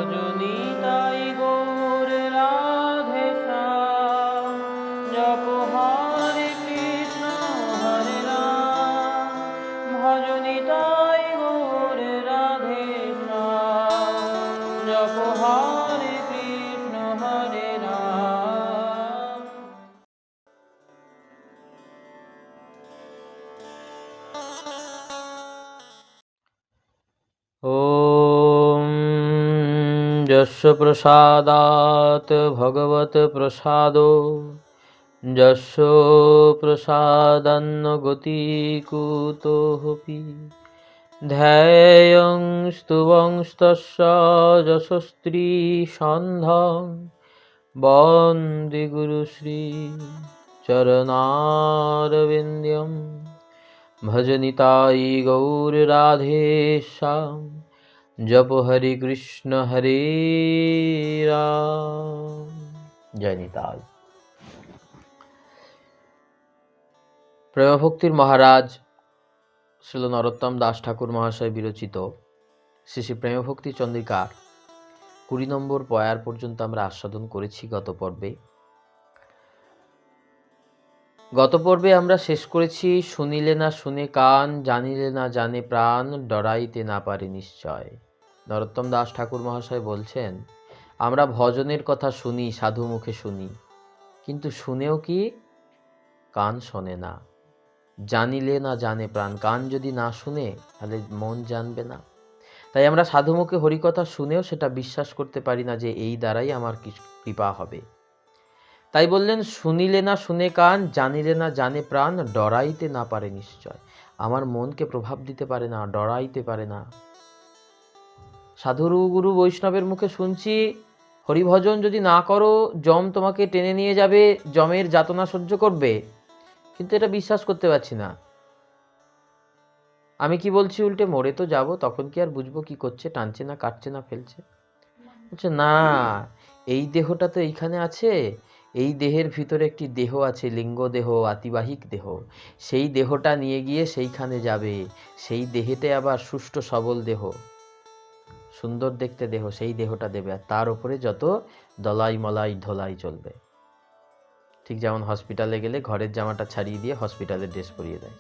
ভজনী তাই গৌর রাধে শ্যাম। জপ হরে কৃষ্ণ হরে রাম, ভজনী তাই গৌর রাধে শ্যাম। জপ হরে কৃষ্ণ হরে রাম। ॐ यस्य प्रसादात् भगवत् प्रसादो, यस्य प्रसादान्न गतिकुतोऽपि, ध्येयं स्तुवंस्तस्य यशस्त्रीसन्धं, वन्दे गुरुश्री चरणारविन्द्यं। भजनिताई गौर राधे श्याम, जप हरे कृष्ण हरे राम। जय निताई। প্রেমভক্তির মহারাজ শ্রীল নরোত্তম দাস ঠাকুর মহাশয় বিরচিত শ্রী শ্রী প্রেমভক্তি চন্দ্রিকার 20 নম্বর পয়ার পর্যন্ত আমরা আস্বাদন করেছি গত পর্বে আমরা শেষ করেছি শুনিলে না শুনে কান, জানিলে না জানে প্রাণ, ডরাইতে না পারে নিশ্চয়। নরোত্তম দাস ঠাকুর মহাশয় বলছেন, আমরা ভজনের কথা শুনি, সাধু মুখে শুনি, কিন্তু শুনেও কি কান শোনে না। জানিলে না জানে প্রাণ, কান যদি না শুনে তাহলে মন জানবে না। তাই আমরা সাধু মুখে হরিকথা শুনেও সেটা বিশ্বাস করতে পারি না যে এই দ্বারাই আমার কৃপা হবে। তাই বললেন, শুনিলে না শুনে কান, জানিলে না জানে প্রাণ, ডরাইতে না পারে নিশ্চয়। আমার মনকে প্রভাব দিতে পারে না, ডরাইতে পারে না। সাধুরু গুরু বৈষ্ণবের মুখে শুনছি, হরিভজন যদি না করো যম তোমাকে টেনে নিয়ে যাবে, যমের যাতনা সহ্য করবে, কিন্তু এটা বিশ্বাস করতে পারছি না। আমি কি বলছি, উল্টে মরে তো যাব, তখন কি আর বুঝবো কি করছে, টানছে না কাটছে না ফেলছে। বলছে না, এই দেহটা তো এইখানে আছে, এই দেহের ভিতরে একটি দেহ আছে, লিঙ্গ দেহ, আতিবাহিক দেহ। সেই দেহটা নিয়ে গিয়ে সেইখানে যাবে, সেই দেহেতে আবার সুষ্ঠু সবল দেহ, সুন্দর দেখতে দেহ, সেই দেহটা দেবে, আর তার উপরে যত দলাই মলাই ধোলাই চলবে। ঠিক যেমন হসপিটালে গেলে ঘরের জামাটা ছাড়িয়ে দিয়ে হসপিটালের ড্রেস পরিয়ে দেয়,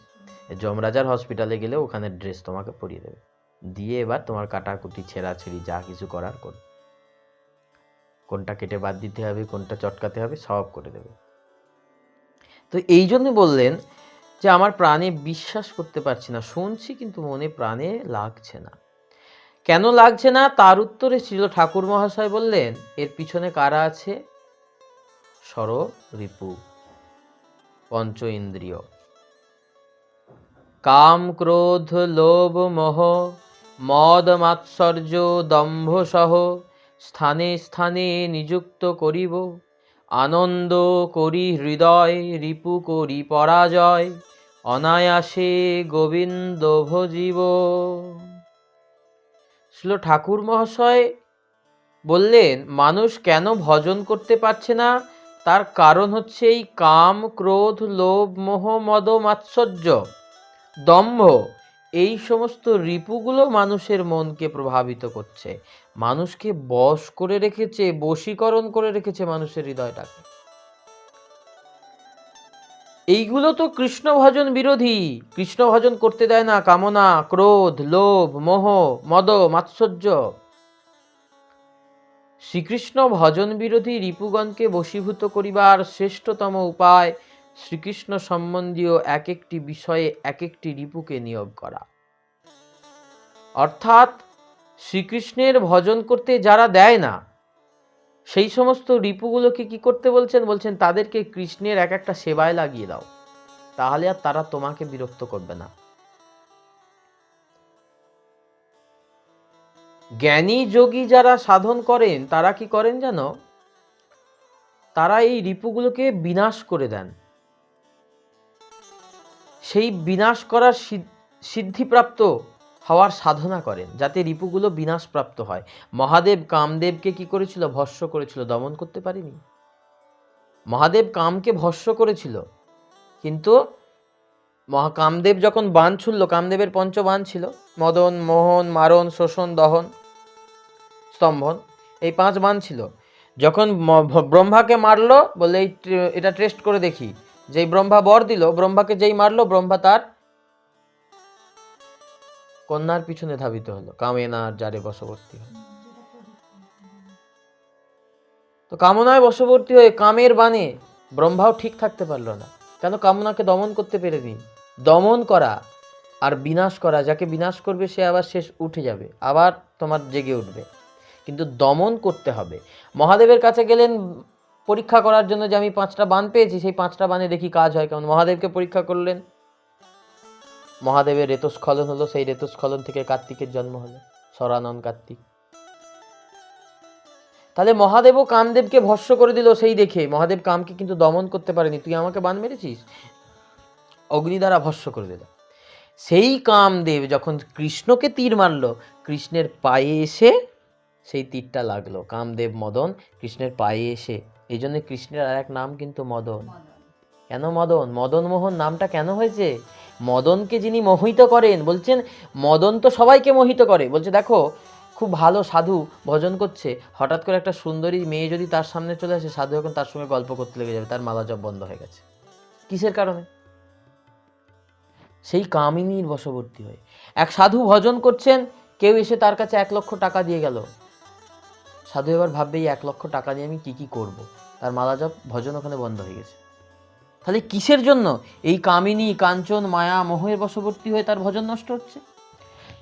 যমরাজার হসপিটালে গেলে ওখানে ড্রেস তোমাকে পরিয়ে দেবে, দিয়ে এবার তোমার কাটাকুটি ছেঁড়াছেড়ি যা কিছু করার করবে, কোনটা কেটে বাদ দিতে হবে, কোনটা চটকাতে হবে, সব করে দেবে। তো এই জন্য বললেন যে আমার প্রাণে বিশ্বাস করতে পারছি না, শুনছি কিন্তু মনে প্রাণে লাগছে না। কেন লাগছে না তার উত্তরে শ্রীল ঠাকুর মহাশয় বললেন, এর পিছনে কারা আছে? ষড় রিপু, পঞ্চ ইন্দ্রিয়, কাম ক্রোধ লোভ মোহ মদ মাৎসর্য দম্ভ সহ স্থানে স্থানে নিযুক্ত করিব, আনন্দ করি হৃদয়, রিপু করি পরাজয়, অনায়াসে গোবিন্দ ভজিব। শ্রীল ঠাকুর মহাশয় বললেন, মানুষ কেন ভজন করতে পারছে না, তার কারণ হচ্ছে এই কাম ক্রোধ লোভ মোহ মদ মাৎসর্য দম্ভ, এই সমস্ত রিপুগুলো মানুষের মনকে প্রভাবিত করছে, মানুষকে বশ করে রেখেছে, বশীকরণ করে রেখেছে মানুষের হৃদয়টাকে। এইগুলো তো কৃষ্ণ ভজন বিরোধী, কৃষ্ণ ভজন করতে দেয় না কামনা ক্রোধ লোভ মোহ মদ মাৎসর্য। শ্রীকৃষ্ণ ভজন বিরোধী রিপুগণকে বশীভূত করিবার শ্রেষ্ঠতম উপায় শ্রীকৃষ্ণ সম্বন্ধীয় এক একটি বিষয়ে এক একটি রিপুকে নিয়োগ করা। অর্থাৎ শ্রীকৃষ্ণের ভজন করতে যারা দেয় না, সেই সমস্ত রিপুগুলোকে কি করতে বলছেন? বলছেন তাদেরকে কৃষ্ণের এক একটা সেবায় লাগিয়ে দাও, তাহলে আর তারা তোমাকে বিরক্ত করবে না। জ্ঞানী যোগী যারা সাধন করেন তারা কি করেন জানো? তারা এই রিপুগুলোকে বিনাশ করে দেন, সেই বিনাশ করার সিদ্ধিপ্রাপ্ত হওয়ার সাধনা করেন, যাতে রিপুগুলো বিনাশপ্রাপ্ত হয়। মহাদেব কামদেবকে কি করেছিল? ভস্ম করেছিল, দমন করতে পারেনি। মহাদেব কামকে ভস্ম করেছিল, কিন্তু কামদেব যখন বাণ ছুড়ল, কামদেবের পঞ্চবাণ ছিল, মদন মোহন মারণ শোষণ দহন স্তম্ভন, এই 5 বাণ ছিল। যখন ব্রহ্মাকে মারলো, বলে এটা টেস্ট করে দেখি, যেই ব্রহ্মা বর দিল, ব্রহ্মাকে যেই মারলো, ব্রহ্মা তার কন্যার পিছনে ধাবিত হলো, কামেনার জারে বশবর্তী হলো। তো কামনায় বশবর্তী হয়ে কামের বাণে ব্রহ্মাও ঠিক থাকতে পারলো না। কেন? কামনাকে দমন করতে পেরেনি। দমন করা আর বিনাশ করা, যাকে বিনাশ করবে সে আবার শেষ উঠে যাবে, আবার তোমার জেগে উঠবে, কিন্তু দমন করতে হবে। মহাদেবের কাছে গেলেন পরীক্ষা করার জন্য, যে আমি 5টা বাণ পেয়েছি, সেই 5টা বাণে দেখি কাজ হয় কেমন। মহাদেবকে পরীক্ষা করলেন, মহাদেবের রেতস্খলন হলো, সেই রেতস্খলন থেকে কার্তিকের জন্ম হলো, সরানন কার্তিক। তাহলে মহাদেবও কামদেবকে ভস্ম করে দিল, সেই দেখে মহাদেব কামকে কিন্তু দমন করতে পারেনি। তুই আমাকে বাণ মেরেছিস, অগ্নি দ্বারা ভস্ম করে দিল। সেই কামদেব যখন কৃষ্ণকে তীর মারল, কৃষ্ণের পায়ে এসে সেই তীরটা লাগলো। কামদেব মদন কৃষ্ণের পায়ে এসে, এই জন্য কৃষ্ণের আর এক নাম কিন্তু মদন। কেন মদন? মদন মোহন নামটা কেন হয়েছে? মদনকে যিনি মোহিত করেন, বলছেন মদন তো সবাইকে মোহিত করে। বলছে দেখো, খুব ভালো সাধু ভজন করছে, হঠাৎ করে একটা সুন্দরী মেয়ে যদি তার সামনে চলে আসে, সাধু এখন তার সঙ্গে গল্প করতে লেগে যাবে, তার মালা জপ বন্ধ হয়ে গেছে। কিসের কারণে? সেই কামিনীর বশবর্তী হয়ে। এক সাধু ভজন করছেন, কেউ এসে তার কাছে 1 লক্ষ টাকা দিয়ে গেল। সাধু এবার ভাববে এই 1 লক্ষ টাকা নিয়ে আমি কি কি করব, তার মালা জপ ভজন ওখানে বন্ধ হয়ে গেছে। তাহলে কিসের জন্য? এই কামিনী কাঞ্চন মায়া মোহের বশবর্তী হয়ে তার ভজন নষ্ট হচ্ছে।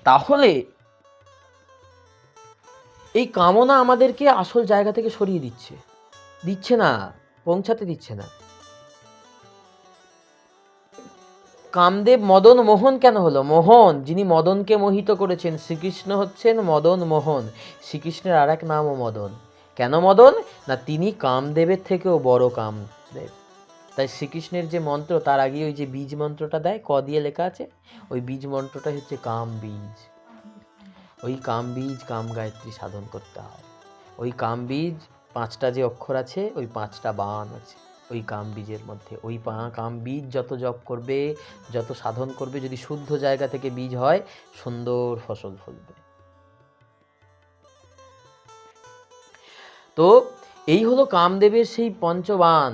তাহলে এই কামনা আমাদেরকে আসল জায়গা থেকে সরিয়ে দিচ্ছে না, পৌঁছাতে দিচ্ছে না। কামদেব মদন মোহন কেন হলো? মোহন, যিনি মদনকে মোহিত করেছেন, শ্রীকৃষ্ণ হচ্ছেন মদন মোহন। শ্রীকৃষ্ণের আর এক নামও মদন। কেন মদন? না, তিনি কামদেবের থেকেও বড় কামদেব। তাই শ্রীকৃষ্ণের যে মন্ত্র, তার আগে ওই যে বীজ মন্ত্রটা দেয়, ক দিয়ে লেখা আছে, ওই বীজ মন্ত্রটা হচ্ছে কাম বীজ। ওই কাম বীজ কাম গায়ত্রী সাধন করতে হয়। ওই কাম বীজ 5টা যে অক্ষর আছে, ওই 5টা বাণ আছে ওই কাম বীজের মধ্যে। ওই কাম বীজ যত জপ করবে, যত সাধন করবে, যদি শুদ্ধ জায়গা থেকে বীজ হয়, সুন্দর ফসল ফলবে। তো এই হলো কামদেবের সেই পঞ্চবাণ।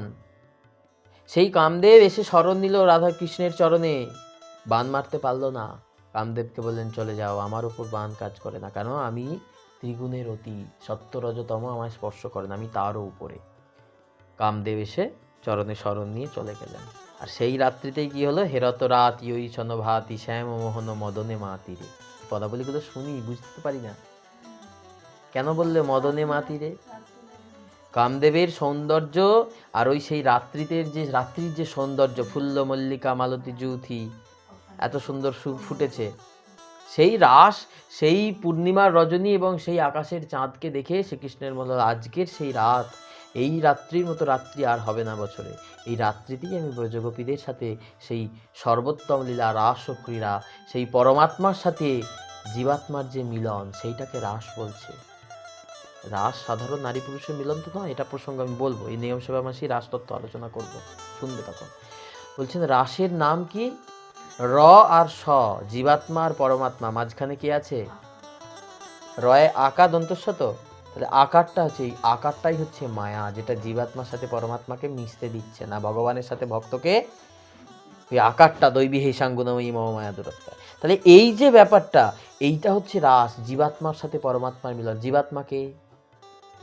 সেই কামদেব এসে শরণ নিল রাধা কৃষ্ণের চরণে, বাণ মারতে পারলো না। কামদেবকে বললেন চলে যাও, আমার উপর বাণ কাজ করে না, কারণ আমি ত্রিগুণের অতি, সত্য রজতম আমায় স্পর্শ করে না, আমি তারও উপরে। কামদেব এসে চরণে শরণ নিয়ে চলে গেলেন। আর সেই রাত্রিতেই কি হলো? হেরত রাত ইয়ই ছন ভাতি শ্যাম মোহন মদনে মাতিরে। পদাবলীগুলো শুনি, বুঝতে পারি না কেন বললে মদনে মাতিরে। কামদেবের সৌন্দর্য আর ওই সেই রাত্রির যে সৌন্দর্য, ফুল্ল মল্লিকা মালতী জুথি, এত সুন্দর ফুটেছে, সেই রাস, সেই পূর্ণিমার রজনী এবং সেই আকাশের চাঁদকে দেখে শ্রীকৃষ্ণের মতো আজকের সেই রাত, এই রাত্রির মতো রাত্রি আর হবে না বছরে। এই রাত্রিতেই আমি ব্রজগোপীদের সাথে সেই সর্বোত্তম লীলা, রাস ও ক্রীড়া, সেই পরমাত্মার সাথে জীবাত্মার যে মিলন, সেইটাকে রাস বলছে। রাস সাধারণ নারী পুরুষের মিলন তো নয়, এটা প্রসঙ্গ আমি বলবো, এই নিয়ম সেবা মাসেই রাস তত্ত্ব আলোচনা করব, শুনবে তখন। বলছেন রাসের নাম কি? র আর স, জীবাত্মা আর পরমাত্মা, মাঝখানে কি আছে? রয়ে আকার দন্তস্ব। তো তাহলে আকারটা হচ্ছে, এই আকারটাই হচ্ছে মায়া, যেটা জীবাত্মার সাথে পরমাত্মাকে মিশতে দিচ্ছে না, ভগবানের সাথে ভক্তকে। ওই আকারটা দৈবী হেসাঙ্গুণময়ী মম মায়া দূরত্ব। তাহলে এই যে ব্যাপারটা, এইটা হচ্ছে রাস, জীবাত্মার সাথে পরমাত্মার মিলন। জীবাত্মাকে,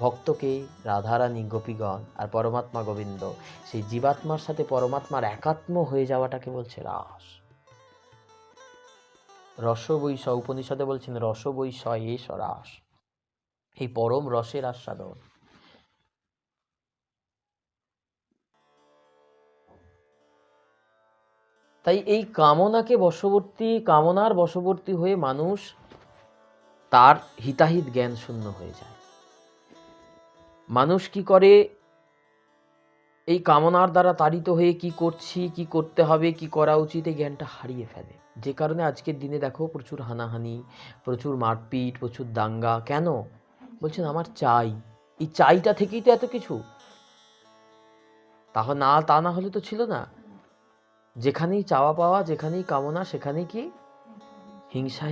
ভক্তকে রাধারানী গোপীগণ, আর পরমাত্মা গোবিন্দ, সেই জীবাত্মার সাথে পরমাত্মার একাত্ম হয়ে যাওয়াটাকে বলছে রাস। রস বৈষ, উপনিষদে বলছেন রস বৈষ এস রাস, এই পরম রসের আস্বাদন। তাই এই কামনার বশবর্তী হয়ে মানুষ তার হিতাহিত জ্ঞান শূন্য হয়ে যায়। মানুষ কি করে? এই কামনার দ্বারা তাড়িত হয়ে কি করছি, কি করতে হবে, কি করা উচিত, এই জ্ঞানটা হারিয়ে ফেলে। যে কারণে আজকের দিনে দেখো প্রচুর হানাহানি, প্রচুর মারপিট, প্রচুর দাঙ্গা। কেন? বলছেন আমার চাই। এই চাইটা থেকেই তো এত কিছু। তা না হলে তো ছিল না। যেখানেই চাওয়া পাওয়া, যেখানেই কামনা, সেখানেই কি হিংসা,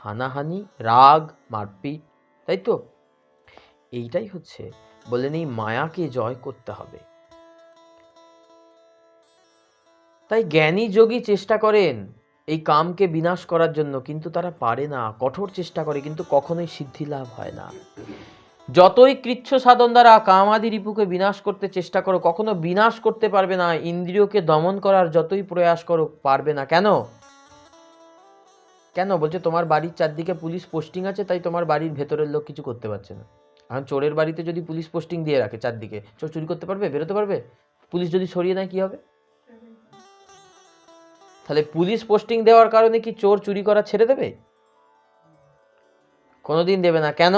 হানাহানি, রাগ, মারপিট, তাই তো? এইটাই হচ্ছে, বললেন এই মায়াকে জয় করতে হবে। তাই জ্ঞানী যোগী চেষ্টা করেন এই কামকে বিনাশ করার জন্য, কিন্তু তারা পারে না। কঠোর চেষ্টা করে কিন্তু কখনোই সিদ্ধি লাভ হয় না। যতই কৃচ্ছ সাধন দ্বারা কামাদি রিপুকে বিনাশ করতে চেষ্টা করো, কখনো বিনাশ করতে পারবে না। ইন্দ্রিয়কে দমন করার যতই প্রয়াস করো, পারবে না। কেন? কেন বলছে? তোমার বাড়ির চারদিকে পুলিশ পোস্টিং আছে, তাই তোমার বাড়ির ভেতরের লোক কিছু করতে পারছে না। এখন চোরের বাড়িতে যদি পুলিশ পোস্টিং দিয়ে রাখে চারদিকে, চোর চুরি করতে পারবে? বেরোতে পারবে? পুলিশ যদি সরিয়ে নেয় কি হবে? তাহলে পুলিশ পোস্টিং দেওয়ার কারণে কি চোর চুরি করা ছেড়ে দেবে? কোনোদিন দেবে না। কেন?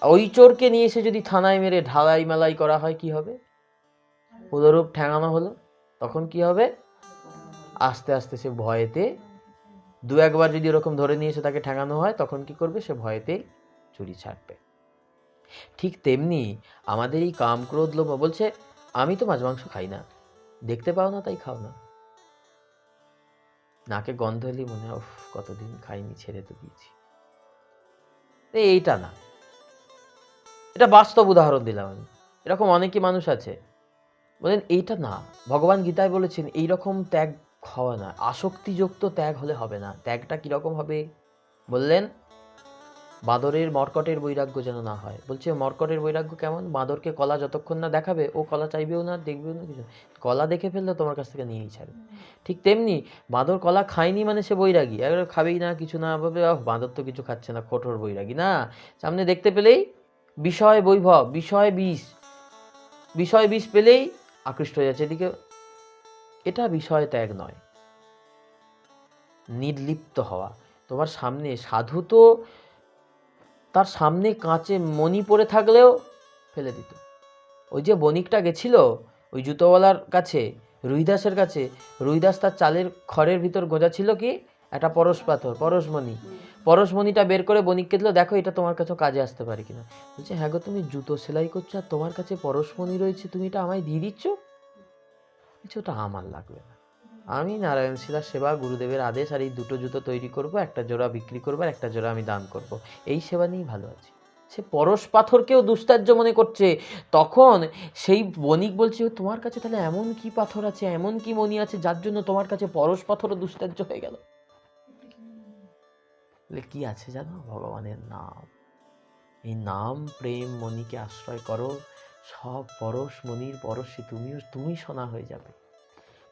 ওই চোরকে নিয়ে এসে যদি থানায় মেরে ঢালাই মেলাই করা হয়, কি হবে? উদরূপ ঠেঙানো হলো, তখন কি হবে? আস্তে আস্তে সে ভয়েতে, দু একবার যদি এরকম ধরে নিয়ে এসে তাকে ঠেঙানো হয়, তখন কি করবে? সে ভয়েতেই চুরি ছাড়বে। ঠিক তেমনি আমাদের এই কাম ক্রোধ লোভ, বলছে আমি তো মাছ মাংস খাই না, দেখতে পাও না তাই খাও না। নাকে গন্ধ এলেই মনে হয় কতদিন খাইনি, ছেড়ে তো দিয়েছি। এইটা না, এটা বাস্তব উদাহরণ দিলাম আমি। এরকম অনেকই মানুষ আছে, বলেন এইটা না। ভগবান গীতায় বলেছেন এইরকম ত্যাগ হওয়া না, আসক্তিযুক্ত ত্যাগ হলে হবে না। ত্যাগটা কিরকম হবে? বললেন বাঁদরের মর্কটের বৈরাগ্য যেন না হয়। বলছে মর্কটের বৈরাগ্য কেমন? বাঁদরকে কলা যতক্ষণ না দেখাবে, ও কলা চাইবেও না, দেখবেও না, কিছু। কলা দেখে ফেললে তোমার কাছ থেকে নিয়েই ছাড়বে। ঠিক তেমনি বাঁদর কলা খায়নি মানে সে বৈরাগী, একবার খাবেই না, কিছু না, ভাবে বাঁদর তো কিছু খাচ্ছে না, কঠোর বৈরাগী না। সামনে দেখতে পেলেই বিষয় বৈভব, বিষয় বিষ পেলেই আকৃষ্ট হয়ে যাচ্ছে এদিকে। এটা বিষয় ত্যাগ নয়, নির্লিপ্ত হওয়া। তোমার সামনে সাধু তো তার সামনে কাঁচে মণি পড়ে থাকলেও ফেলে দিত। ওই যে বণিকটা গেছিল ওই জুতোওয়ালার কাছে, রুইদাসের কাছে, রুইদাস তার চালের খড়ের ভিতর গোজা ছিল কি একটা পরশ পাথর, পরশমণি। পরশমণিটা বের করে বণিককে দিল, দেখো এটা তোমার কাছে কাজে আসতে পারে কিনা। বলছে হ্যাঁ গো, তুমি জুতো সেলাই করছো আর তোমার কাছে পরশমণি রয়েছে, তুমি এটা আমায় দিয়ে দিচ্ছ? বলছে ওটা আমার লাগবে না, আমি নারায়ণ শিলার সেবা, গুরুদেবের আদেশ, আর এই দুটো জুতো তৈরি করব, একটা জোড়া বিক্রি করবো, আর একটা জোড়া আমি দান করব, এই সেবা নিয়েই ভালো আছি। সে পরশ পাথরকেও দুস্তার্য মনে করছে। তখন সেই বণিক বলছে তোমার কাছে তাহলে এমন কি পাথর আছে, এমন কি মণি আছে যার জন্য তোমার কাছে পরশ পাথরও দুস্তার্য হয়ে গেল? কি আছে জানো? ভগবানের নাম। এই নাম প্রেম মণিকে আশ্রয় করো, সব পরশ মণির পরশে তুমি সোনা হয়ে যাবে।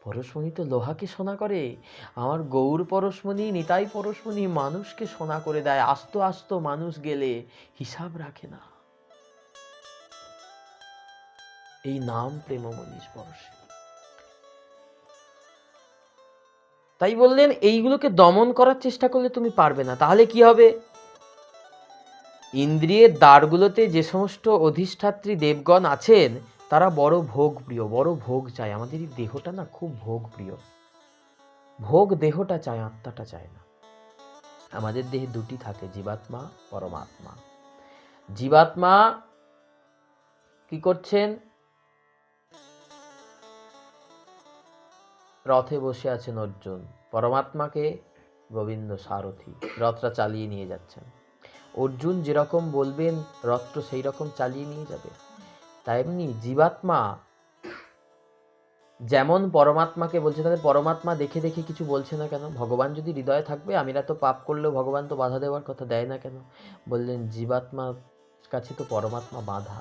পরশমণি তো লোহাকে সোনা করে, আমার গৌর পরশমণি, নিতাই পরশমণি মানুষকে সোনা করে দেয়। আস্ত আস্ত মানুষ গেলে হিসাব রাখে না। এই নাম প্রেমমণির পরশে। তাই বললেন এইগুলোকে দমন করার চেষ্টা করলে তুমি পারবে না। তাহলে কি হবে? ইন্দ্রিয়ের দ্বারগুলোতে যে সমস্ত অধিষ্ঠাত্রী দেবগণ আছেন, তারা বড় ভোগ প্রিয়, বড় ভোগ চায়। আমাদের এই দেহটা না খুব ভোগ প্রিয়, ভোগ দেহটা চায়, আত্মাটা চায় না। আমাদের দেহে দুটি থাকে, জীবাত্মা, পরমাত্মা। জীবাত্মা কি করছেন? রথে বসে আছেন অর্জুন, পরমাত্মাকে গোবিন্দ সারথি, রথটা চালিয়ে নিয়ে যাচ্ছেন। অর্জুন যেরকম বলবেন রথটা সেই রকম চালিয়ে নিয়ে যাবে। তাই এমনি জীবাত্মা যেমন পরমাত্মাকে বলছে, তাদের পরমাত্মা দেখে দেখে কিছু বলছে না কেন? ভগবান যদি হৃদয়ে থাকবে, আমিরা তো পাপ করলেও ভগবান তো বাধা দেওয়ার কথা দেয় না কেন? বললেন জীবাত্মার কাছে তো পরমাত্মা বাধা,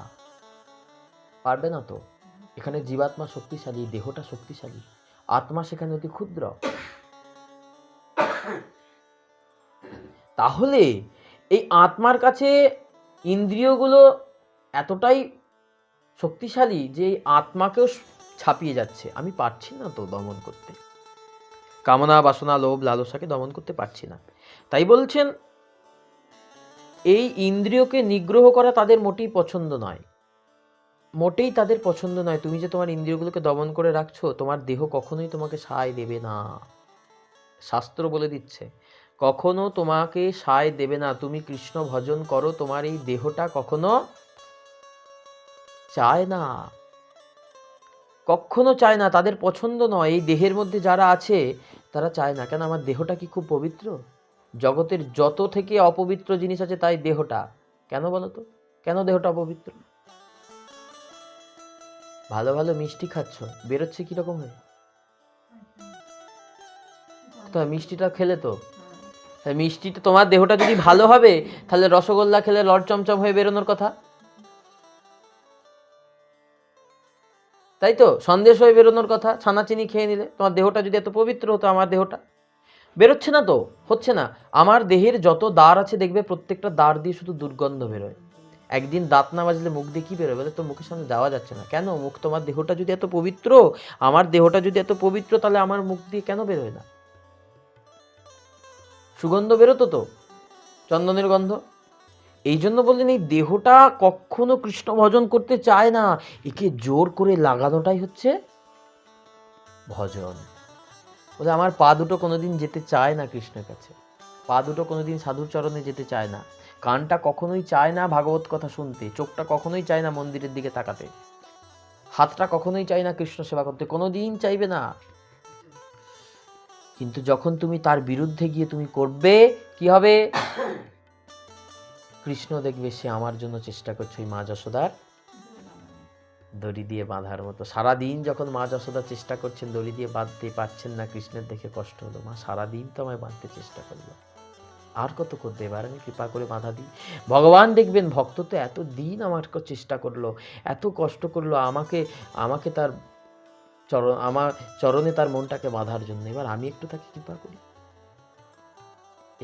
পারবে না তো। এখানে জীবাত্মা শক্তিশালী, দেহটা শক্তিশালী, আত্মা সেখানে অতি ক্ষুদ্র। তাহলে এই আত্মার কাছে ইন্দ্রিয়গুলো এতটাই শক্তিশালী যে আত্মাকেও ছাপিয়ে যাচ্ছে। আমি পারছি না তো দমন করতে, কামনা বাসনা লোভ লালসাকে দমন করতে পারছি না। তাই বলছেন এই ইন্দ্রিয়কে নিগ্রহ করা তাদের মোটেই পছন্দ নয়, মোটেই তাদের পছন্দ নয়। তুমি যে তোমার ইন্দ্রিয়গুলোকে দমন করে রাখছো, তোমার দেহ কখনোই তোমাকে সায় দেবে না। শাস্ত্র বলে দিচ্ছে কখনো তোমাকে সায় দেবে না। তুমি কৃষ্ণ ভজন করো, তোমার এই দেহটা কখনো চায় না, কখনো চায় না, তাদের পছন্দ নয়। এই দেহের মধ্যে যারা আছে তারা চায় না। কেন? আমার দেহটা কি খুব পবিত্র? জগতের যত থেকে অপবিত্র জিনিস আছে তাই দেহটা। কেন বলো তো? কেন দেহটা অপবিত্র? ভালো ভালো মিষ্টি খাচ্ছ, বেরোচ্ছে কিরকম হয়ে? তো মিষ্টিটা খেলে তো, মিষ্টিটা, তোমার দেহটা যদি ভালো হবে তাহলে রসগোল্লা খেলে লট চমচম হয়ে বেরোনোর কথা, তাই তো? সন্দেশ হয়ে বেরোনোর কথা, ছানা চিনি খেয়ে নিলে। তোমার দেহটা যদি এত পবিত্র হতো, আমার দেহটা বেরোচ্ছে না তো, হচ্ছে না। আমার দেহের যত দ্বার আছে দেখবে প্রত্যেকটা দ্বার দিয়ে শুধু দুর্গন্ধ বেরোয়। একদিন দাঁত না বাজলে মুখ দিয়ে কি বেরোবে? বলে তোর মুখের সামনে যাওয়া যাচ্ছে না। কেন? মুখ, তোমার দেহটা যদি এত পবিত্র, আমার দেহটা যদি এত পবিত্র, তাহলে আমার মুখ দিয়ে কেন বেরোয় না? সুগন্ধ বেরোতো তো, চন্দনের গন্ধ। এই জন্য বললেন এই দেহটা কখনো কৃষ্ণ ভজন করতে চায় না, একে জোর করে লাগানোটাই হচ্ছে ভজন। বলে আমার পা দুটো কোনোদিন যেতে চায় না কৃষ্ণের কাছে, পা দুটো কোনোদিন সাধুর চরণে যেতে চায় না, কানটা কখনোই চায় না ভাগবত কথা শুনতে, চোখটা কখনোই চায় না মন্দিরের দিকে তাকাতে, হাতটা কখনোই চায় না কৃষ্ণ সেবা করতে, কোনোদিন চাইবে না। কিন্তু যখন তুমি তার বিরুদ্ধে গিয়ে তুমি করবে, কি হবে? কৃষ্ণ দেখবে সে আমার জন্য চেষ্টা করছে ওই মা যশোদার দড়ি দিয়ে বাঁধার মতো। সারাদিন যখন মা যশোদা চেষ্টা করছেন দড়ি দিয়ে বাঁধতে পারছেন না, কৃষ্ণের দেখে কষ্ট হলো, মা সারাদিন তো আমায় বাঁধতে চেষ্টা করলো, আর কত করতে, এবার আমি কৃপা করে বাঁধা দিই। ভগবান দেখবেন ভক্ত তো এত দিন আমার চেষ্টা করলো, এত কষ্ট করলো আমাকে, আমাকে তার আমার চরণে তার মনটাকে বাঁধার জন্য, এবার আমি একটু তাকে কৃপা করি।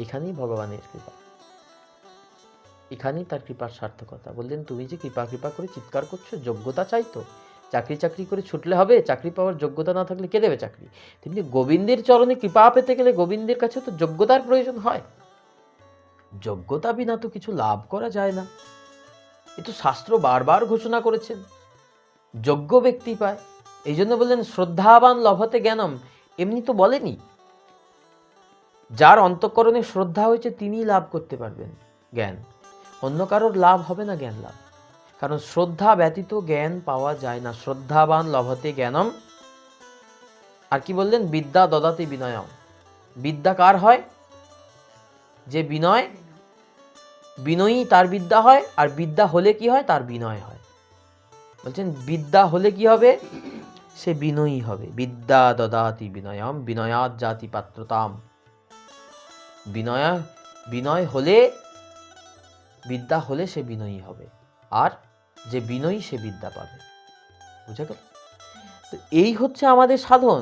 এখানেই ভগবানের কৃপা, এখানেই তার কৃপার সার্থকতা। বললেন তুমি যে কৃপা কৃপা করে চিৎকার করছো, যোগ্যতা চাই তো, চাকরি চাকরি করে ছুটলে হবে? চাকরি পাওয়ার যোগ্যতা না থাকলে কে দেবে চাকরি? তেমনি গোবিন্দের চরণে কৃপা পেতে গেলে গোবিন্দের কাছে তো যোগ্যতার প্রয়োজন হয়। যোগ্যতা বিনা তো কিছু লাভ করা যায় না, এ তো শাস্ত্র বারবার ঘোষণা করেছেন, যোগ্য ব্যক্তি পায়। এই জন্য বললেন শ্রদ্ধাবান লভতে জ্ঞানম, এমনি তো বলেনি। যার অন্তঃকরণে শ্রদ্ধা হয়েছে তিনিই লাভ করতে পারবেন জ্ঞান, অন্য কারোর লাভ হবে না জ্ঞান লাভ, কারণ শ্রদ্ধা ব্যতীত জ্ঞান পাওয়া যায় না। শ্রদ্ধাবান লভতে জ্ঞানম। আর কি বললেন? বিদ্যা দদাতি বিনয়ম। বিদ্যা কার হয়? যে বিনয়, বিনয়ী তার বিদ্যা হয়, আর বিদ্যা হলে কি হয়? তার বিনয় হয়। বলছেন বিদ্যা হলে কি হবে? সে বিনয়ী হবে। বিদ্যা দদাতি বিনয়ম বিনয়াৎ জাতি পাত্রতাম। বিনয় হলে, বিদ্যা হলে সে বিনয়ী হবে, আর যে বিনয়ী সে বিদ্যা পাবে। বুঝে গেল? তো এই হচ্ছে আমাদের সাধন।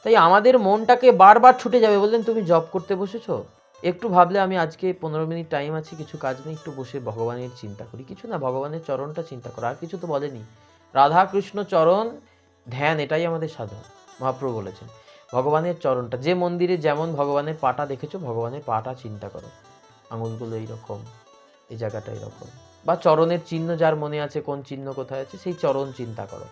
তাই আমাদের মনটাকে বারবার ছুটে যাবে। বললেন তুমি জব করতে বসেছো, একটু ভাবলে আমি আজকে 15 মিনিট টাইম আছে, কিছু কাজ নেই, একটু বসে ভগবানের চিন্তা করি। কিছু না, ভগবানের চরণটা চিন্তা করো, আর কিছু তো বলেনি। রাধা কৃষ্ণ চরণ ধ্যান, এটাই আমাদের সাধন। মহাপ্রভু বলেছেন ভগবানের চরণটা, যে মন্দিরে যেমন ভগবানের পাটা দেখেছো, ভগবানের পাটা চিন্তা করো, আঙুলগুলো এইরকম, এই জায়গাটা এরকম, বা চরণের চিহ্ন যার মনে আছে, কোন চিহ্ন কোথায় আছে, সেই চরণ চিন্তা করো।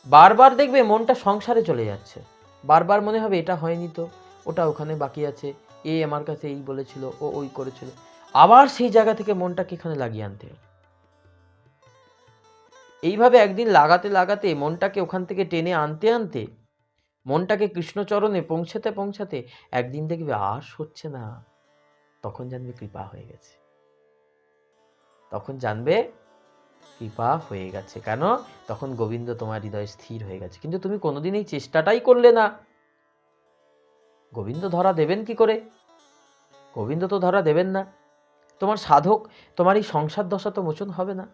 বারবার দেখবে মনটা সংসারে চলে যাচ্ছে, বারবার মনে হবে এটা হয়নি তো, ওটা ওখানে বাকি আছে, এ আমার কাছে এই বলেছিল, ও ওই করেছিল, আবার সেই জায়গা থেকে মনটাকে এখানে লাগিয়ে আনতে হবে। এইভাবে একদিন লাগাতে লাগাতে মনটাকে ওখান থেকে টেনে আনতে আনতে, মনটাকে কৃষ্ণচরণে পৌঁছাতে পৌঁছাতে একদিন দেখবে আর হচ্ছে না, তখন জানবে কৃপা হয়ে গেছে, তখন জানবে কৃপা হয়ে গেছে। কেন? তখন গোবিন্দ তোমার হৃদয়ে স্থির হয়ে গেছে। কিন্তু তুমি কোনোদিন এই চেষ্টাটাই করলে না, গোবিন্দ ধরা দেবেন কি করে? গোবিন্দ তো ধরা দেবেন না। তোমার সাধক, তোমার এই সংসার দশা তো মোচন হবে না,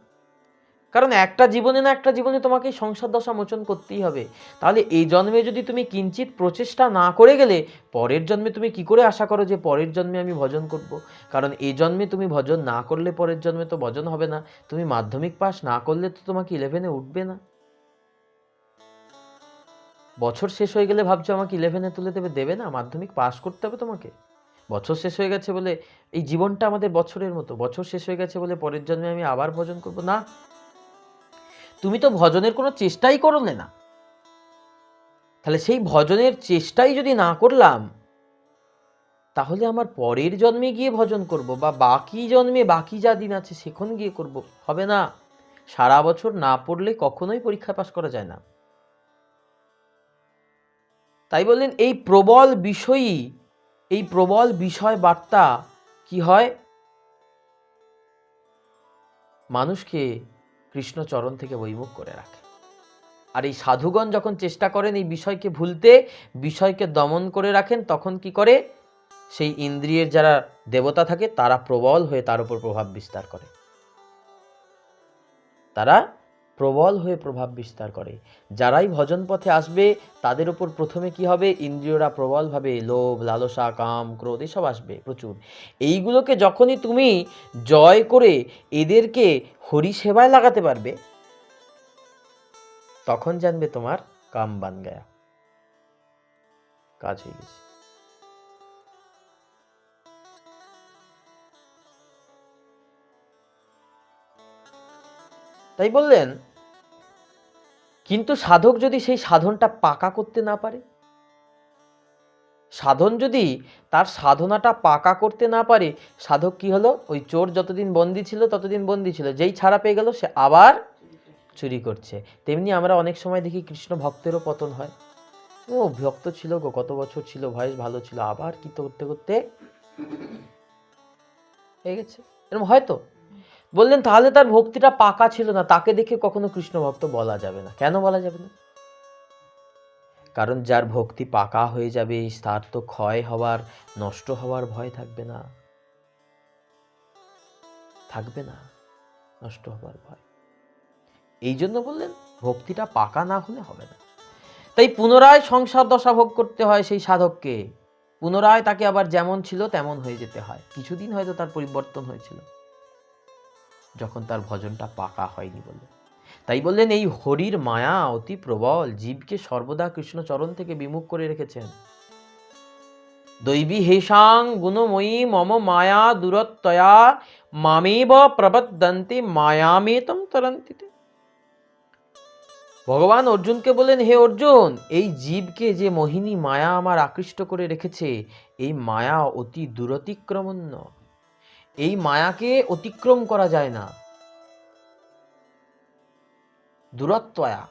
কারণ একটা জীবনে না একটা জীবনে তোমাকে এই সংসার দশা মোচন করতেই হবে। তাহলে এই জন্মে যদি তুমি কিঞ্চিত প্রচেষ্টা না করে গেলে, পরের জন্মে তুমি কি করে আশা করো যে পরের জন্মে আমি ভজন করব? কারণ এই জন্মে তুমি ভজন না করলে পরের জন্মে তো ভজন হবে না। তুমি মাধ্যমিক পাস না করলে তো তোমাকে 11-এ উঠবে না। বছর শেষ হয়ে গেলে ভাবছো আমাকে 11-এ তুলে দেবে না, মাধ্যমিক পাস করতে হবে তোমাকে। বছর শেষ হয়ে গেছে বলে, এই জীবনটা আমাদের বছরের মতো, বছর শেষ হয়ে গেছে বলে পরের জন্মে আমি আবার ভজন করব না। তুমি তো ভজনের কোনো চেষ্টাই করলে না, তাহলে সেই ভজনের চেষ্টাই যদি না করলাম, তাহলে আমার পরের জন্মে গিয়ে ভজন করব, বা বাকি জন্মে বাকি যা দিন আছে সেখানে গিয়ে করব, হবে না। সারা বছর না পড়লে কখনোই পরীক্ষা পাস করা যায় না। তাই বললেন এই প্রবল বিষয়ী, এই প্রবল বিষয় বার্তা কি হয়? মানুষকে কৃষ্ণচরণ থেকে বৈমুখ করে রাখে। আর এই সাধুগণ যখন চেষ্টা করেন এই বিষয়কে ভুলতে, বিষয়কে দমন করে রাখেন, তখন কি করে, সেই ইন্দ্রিয়ের যারা দেবতা থাকে তারা প্রবল হয়ে তার উপর প্রভাব বিস্তার করে। তারা প্রবল হয়ে প্রভাব বিস্তার করে। যারাই ভজন পথে আসবে তাদের উপর প্রথমে কি হবে, ইন্দ্রিয়রা প্রবলভাবে লোভ, লালসা, কাম, ক্রোধ এসব আসবে প্রচুর। এইগুলোকে যখনই তুমি জয় করে এদেরকে হরি সেবায় লাগাতে পারবে, তখন জানবে তোমার কাম বান গয়া, কাজ হয়ে গেছে। তাই বললেন, কিন্তু সাধক যদি সেই সাধনটা পাকা করতে না পারে, সাধন যদি তার সাধনাটা পাকা করতে না পারে, সাধক কি হলো, ওই চোর যতদিন বন্দী ছিল ততদিন বন্দী ছিল, যেই ছাড়া পেয়ে গেল সে আবার চুরি করছে। তেমনি আমরা অনেক সময় দেখি কৃষ্ণ ভক্তেরও পতন হয়। ও ভক্ত ছিল গো, কত বছর ছিল, ভয়েস ভালো ছিল, আবার কি করতে করতে হয়ে গেছে, এরকম হয়তো। বললেন তাহলে তার ভক্তিটা পাকা ছিল না, তাকে দেখে কখনো কৃষ্ণ ভক্ত বলা যাবে না। কেন বলা যাবে না? কারণ যার ভক্তি পাকা হয়ে যাবে তার তো ক্ষয় হওয়ার, নষ্ট হওয়ার ভয় থাকবে না, থাকবে না নষ্ট হওয়ার ভয়। এই জন্য বললেন ভক্তিটা পাকা না হলে হবে না। তাই পুনরায় সংসার দশা ভোগ করতে হয় সেই সাধককে, পুনরায় তাকে আবার যেমন ছিল তেমন হয়ে যেতে হয়। কিছুদিন হয়তো তার পরিবর্তন হয়েছিল যখন তার ভজনটা পাকা হয়নি বলে। তাই বললেন এই হরির মায়া অতি প্রবল, জীবকে সর্বদা কৃষ্ণচরণ থেকে বিমুখ করে রেখেছেন। দৈবী হেষাং গুণময়ী মম মায়া দূরত্বয়া মামেব প্রবদ্ধন্তি মায়ামেতম তরন্তি। ভগবান অর্জুনকে বলেন, হে অর্জুন, এই জীবকে যে মোহিনী মায়া আমার আকৃষ্ট করে রেখেছে, এই মায়া অতি দূরতিক্রমণ্য, এই মায়াকে অতিক্রম করা যায় না। দূরত্বয়া,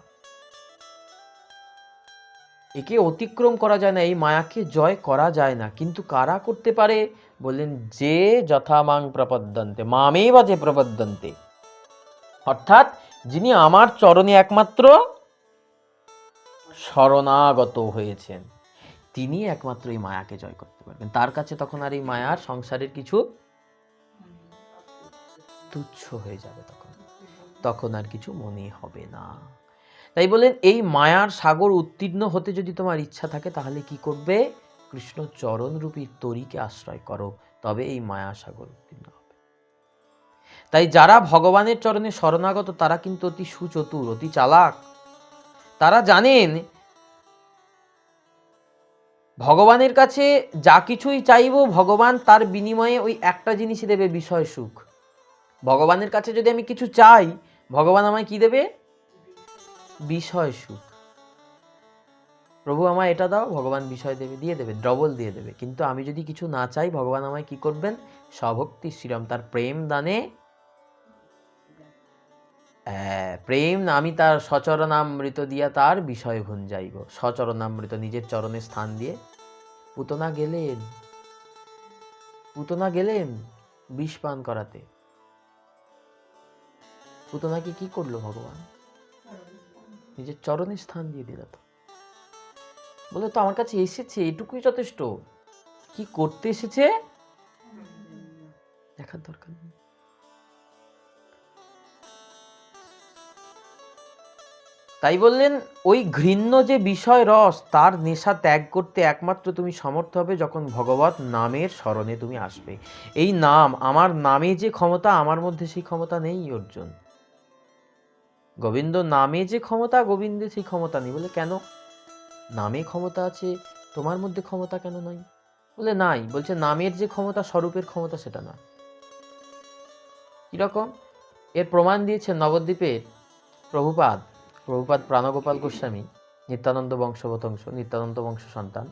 একে অতিক্রম করা যায় না, এই মায়াকে জয় করা যায় না। কিন্তু কারা করতে পারে? বললেন যে যথামাং প্রপদ্যন্তে, মামেবা যে প্রপদ্যন্তে, অর্থাৎ যিনি আমার চরণে একমাত্র শরণাগত হয়েছেন, তিনি একমাত্র এই মায়াকে জয় করতে পারবেন। তার কাছে তখন আর এই মায়ার সংসারের কিছু তুচ্ছ হয়ে যাবে, তখন আর কিছু মনে হবে না। তাই বলেন এই মায়ার সাগর উত্তীর্ণ হতে যদি তোমার ইচ্ছা থাকে, তাহলে কি করবে? কৃষ্ণ চরণ রূপী তরীকে আশ্রয় করো, তবে এই মায়া সাগর উত্তীর্ণ হবে। তাই যারা ভগবানের চরণে শরণাগত তারা কিন্তু অতি সুচতুর, অতি চালাক। তারা জানেন ভগবানের কাছে যা কিছুই চাইব, ভগবান তার বিনিময়ে ওই একটা জিনিসই দেবে, বিষয় সুখ। ভগবানের কাছে যদি আমি কিছু চাই, ভগবান আমায় কি দেবে? বিষয় সুখ। প্রভু আমায় এটা দাও, ভগবান বিষয় দেবে, দিয়ে দেবে, ডবল দিয়ে দেবে। কিন্তু আমি যদি কিছু না চাই, ভগবান আমায় কি করবেন? স্বভক্তি শ্রীরাম, তার প্রেম দানে, প্রেম আমি তার সচরণামৃত দিয়া তার বিষয় ভুঞ্জাইব। সচরণামৃত, নিজের চরণে স্থান দিয়ে। পুতনা গেলেন বিষ পান করাতে। পুতনাকে কি করলো ভগবান? নিজের চরণে স্থান দিয়ে দিল। তো বলে তো আমার কাছে এসেছে, এটুকুই যথেষ্ট। কি করতে এসেছে দেখার দরকার নেই। তাই বললেন ওই ঘৃণ্য যে বিষয় রস, তার নেশা ত্যাগ করতে একমাত্র তুমি সমর্থ হবে যখন ভগবত নামের স্মরণে তুমি আসবে। এই নাম, আমার নামে যে ক্ষমতা, আমার মধ্যে সেই ক্ষমতা নেই অর্জুন। গোবিন্দ নামে যে ক্ষমতা, গোবিন্দে সেই ক্ষমতা নেই। বলে কেন? নামে ক্ষমতা আছে, তোমার মধ্যে ক্ষমতা কেন নাই? বলে নাই। বলছে নামের যে ক্ষমতা, স্বরূপের ক্ষমতা সেটা না। কিরকম? এর প্রমাণ দিয়েছেন নবদ্বীপের প্রভুপাদ প্রাণগোপাল গোস্বামী, নিত্যানন্দ বংশবতংশ, নিত্যানন্দ বংশ সন্তান।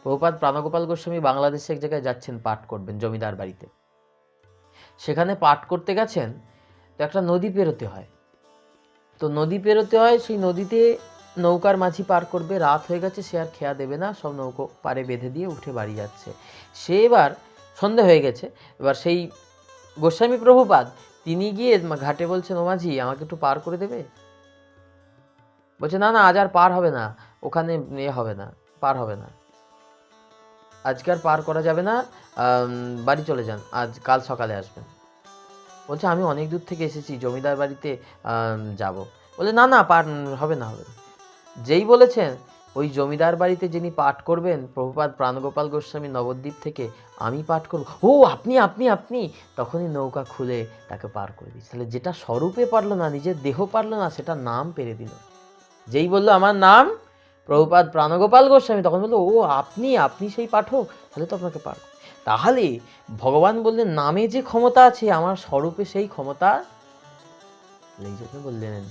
প্রভুপাদ প্রাণগোপাল গোস্বামী বাংলাদেশে এক জায়গায় যাচ্ছেন পাঠ করবেন, জমিদার বাড়িতে। সেখানে পাঠ করতে গেছেন, তো একটা নদী পেরোতে হয়। তো নদী পেরোতে হয়, সেই নদীতে নৌকার মাঝি পার করবে, রাত হয়ে গেছে, সে আর খেয়া দেবে না, সব নৌকো পারে বেঁধে দিয়ে উঠে বাড়ি যাচ্ছে। সে এবার সন্ধে হয়ে গেছে, এবার সেই গোস্বামী প্রভুপাদ তিনি গিয়ে ঘাটে বলছেন, ও মাঝি আমাকে একটু পার করে দেবে? বলছে না না, আজ আর পার হবে না, ওখানে হবে না, পার হবে না, আজকে আর পার করা যাবে না, বাড়ি চলে যান, আজ কাল সকালে আসবেন। বলছে আমি অনেক দূর থেকে এসেছি, জমিদার বাড়িতে যাব। বলে না না, পার হবে না, হবে না। যেই বলেছেন, ওই জমিদার বাড়িতে যিনি পাঠ করবেন, প্রভুপাদ প্রাণগোপাল গোস্বামী নবদ্বীপ থেকে, আমি পাঠ করব। ও আপনি আপনি আপনি তখনই নৌকা খুলে তাকে পার করে দিচ্ছে। তাহলে যেটা স্বরূপে পারলো না, নিজের দেহ পারলো না, সেটা নাম পেরে দিল। যেই বললো আমার নাম প্রভুপাদ প্রাণগোপাল গোস্বামী, তখন বললো ও আপনি আপনি সেই পাঠক, তাহলে তো আপনাকে পার। তাহলে ভগবান বললেন নামে যে ক্ষমতা আছে, আমার স্বরূপে সেই ক্ষমতা। এই জন্য বললেন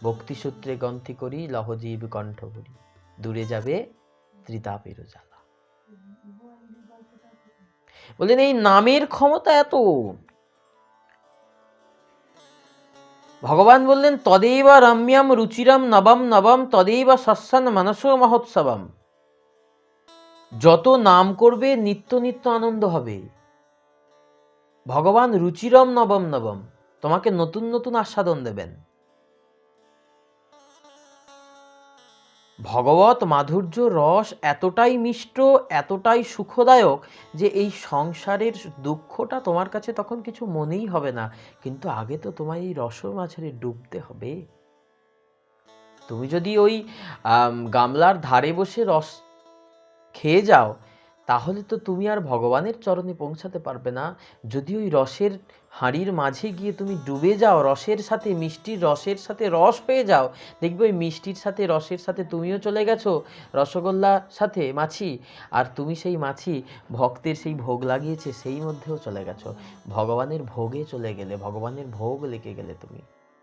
ভক্তিসূত্রে গ্রন্থি করি, লহজীব কণ্ঠ করি, দূরে যাবে ত্রিতাপের জ্বালা। বললেন এই নামের ক্ষমতা এত। ভগবান বললেন তদেব রম্যম রুচিরম নবম নবম তদেব সস্সন মনসো মহোৎসবম। যত নাম করবে নিত্য নিত্য আনন্দ হবে। ভগবান রুচিরম নবম নবম, তোমাকে নতুন নতুন আস্বাদন দেবেন। ভগবত মাধুর্য রস এতটাই মিষ্ট, এতটাই সুখদায়ক যে এই সংসারের দুঃখটা তোমার কাছে তখন কিছু মনেই হবে না। কিন্তু আগে তো তোমায় এই রসের মাঝারে ডুবতে হবে। তুমি যদি ওই গামলার ধারে বসে রস খেয়ে যাও, তাহলে তো তুমি আর ভগবানের চরণে পৌঁছাতে পারবে না। যদি ওই রসের হাঁড়ির মাঝে গিয়ে তুমি ডুবে যাও, রসের সাথে, মিষ্টির রসের সাথে রস হয়ে যাও, দেখবে ওই মিষ্টির সাথে রসের সাথে তুমিও চলে গেছো, রসগোল্লার সাথে মাছি, আর তুমি সেই মাছি ভক্তের সেই ভোগ লাগিয়েছে সেই মধ্যেও চলে গেছো, ভগবানের ভোগে চলে গেলে, ভগবানের ভোগ লেগে গেলে, তুমি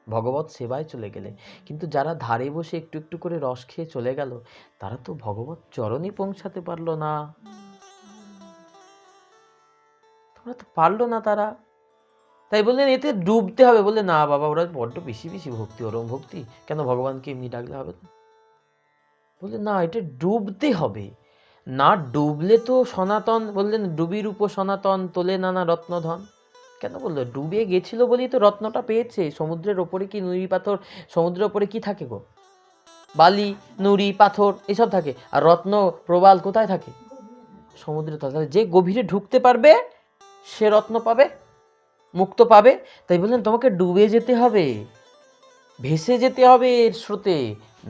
ভগবত সেবায় চলে গেলে। কিন্তু যারা ধারে বসে একটু একটু করে রস খেয়ে চলে গেল, তারা তো ভগবত চরণে পৌঁছাতে পারলো না। তোমরা তো পারলো না তারা। তাই বললেন এতে ডুবতে হবে। বললে না বাবা, ওরা বড্ড বেশি বেশি ভক্তি, ওরম ভক্তি কেন, ভগবানকে এমনি ডাকলে হবে না? বললে না, এটা ডুবতে হবে, না ডুবলে তো সনাতন, বললেন ডুবির উপ সনাতন তোলে নানা রত্নধন। কেন বললো? ডুবে গেছিল বলেই তো রত্নটা পেয়েছে। সমুদ্রের ওপরে কি নুড়ি পাথর, সমুদ্রের ওপরে কি থাকে গো? বালি, নুড়ি, পাথর এসব থাকে। আর রত্ন প্রবাল কোথায় থাকে? সমুদ্রের তলে। যে গভীরে ঢুকতে পারবে সে রত্ন পাবে, মুক্ত পাবে। তাই বললেন তোমাকে ডুবে যেতে হবে, ভেসে যেতে হবে এর স্রোতে,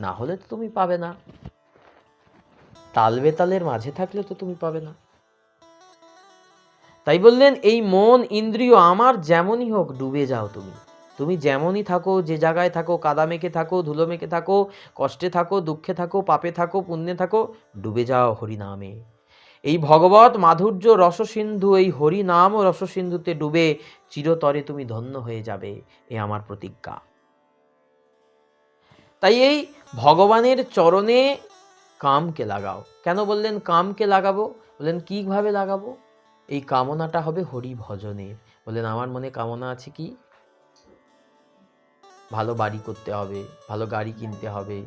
না হলে তো তুমি পাবে না। তাল বেতালের মাঝে থাকলে তো তুমি পাবে না। তাই বললেন এই মন ইন্দ্রিয় আমার যেমনই হোক, ডুবে যাও তুমি। তুমি যেমনই থাকো, যে জায়গায় থাকো, কাদা মেখে থাকো, ধুলো মেখে থাকো, কষ্টে থাকো, দুঃখে থাকো, পাপে থাকো, পুণ্যে থাকো, ডুবে যাও হরিনামে। এই ভগবত মাধুর্য রসসিন্ধু, এই হরিনাম রসসিন্ধুতে ডুবে চিরতরে তুমি ধন্য হয়ে যাবে, এ আমার প্রতিজ্ঞা। তাই এই ভগবানের চরণে কামকে লাগাও। কেন বললেন কামকে লাগাবো? বললেন কিভাবে লাগাবো? এই কামনাটা হবে হরি ভজনের। বললেন আমার মনে কামনা আছে কি? ভালো বাড়ি করতে হবে, ভালো গাড়ি কিনতে হবে,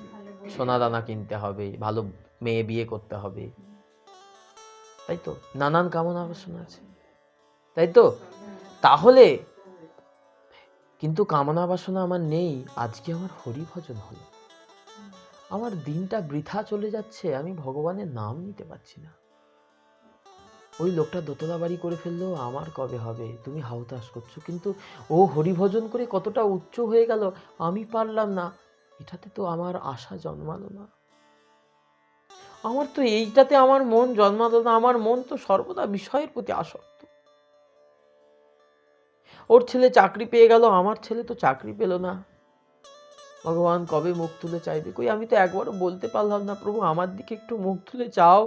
সোনা দানা কিনতে হবে, ভালো মেয়ে বিয়ে করতে হবে, তাই তো নানান কামনা বাসনা আছে, তাই তো। তাহলে কিন্তু কামনা বাসনা আমার নেই, আজকে আমার হরি ভজন হলো, আমার দিনটা বৃথা চলে যাচ্ছে, আমি ভগবানের নাম নিতে পারছি না। ওই লোকটা দোতলা বাড়ি করে ফেললো, আমার কবে হবে? তুমি হাউতাস করছো, কিন্তু ও হরিভজন করে কতটা উচ্চ হয়ে গেল, আমি পারলাম না। এটাতে তো আমার আশা জন্মালো না, আমার তো এইটাতে আমার মন জন্মালো না। আমার মন তো সর্বদা বিষয়ের প্রতি আসক্ত। ওর ছেলে চাকরি পেয়ে গেল, আমার ছেলে তো চাকরি পেল না, ভগবান কবে মুখ তুলে চাইবে? কই আমি তো একবারও বলতে পারলাম না প্রভু আমার দিকে একটু মুখ তুলে চাও।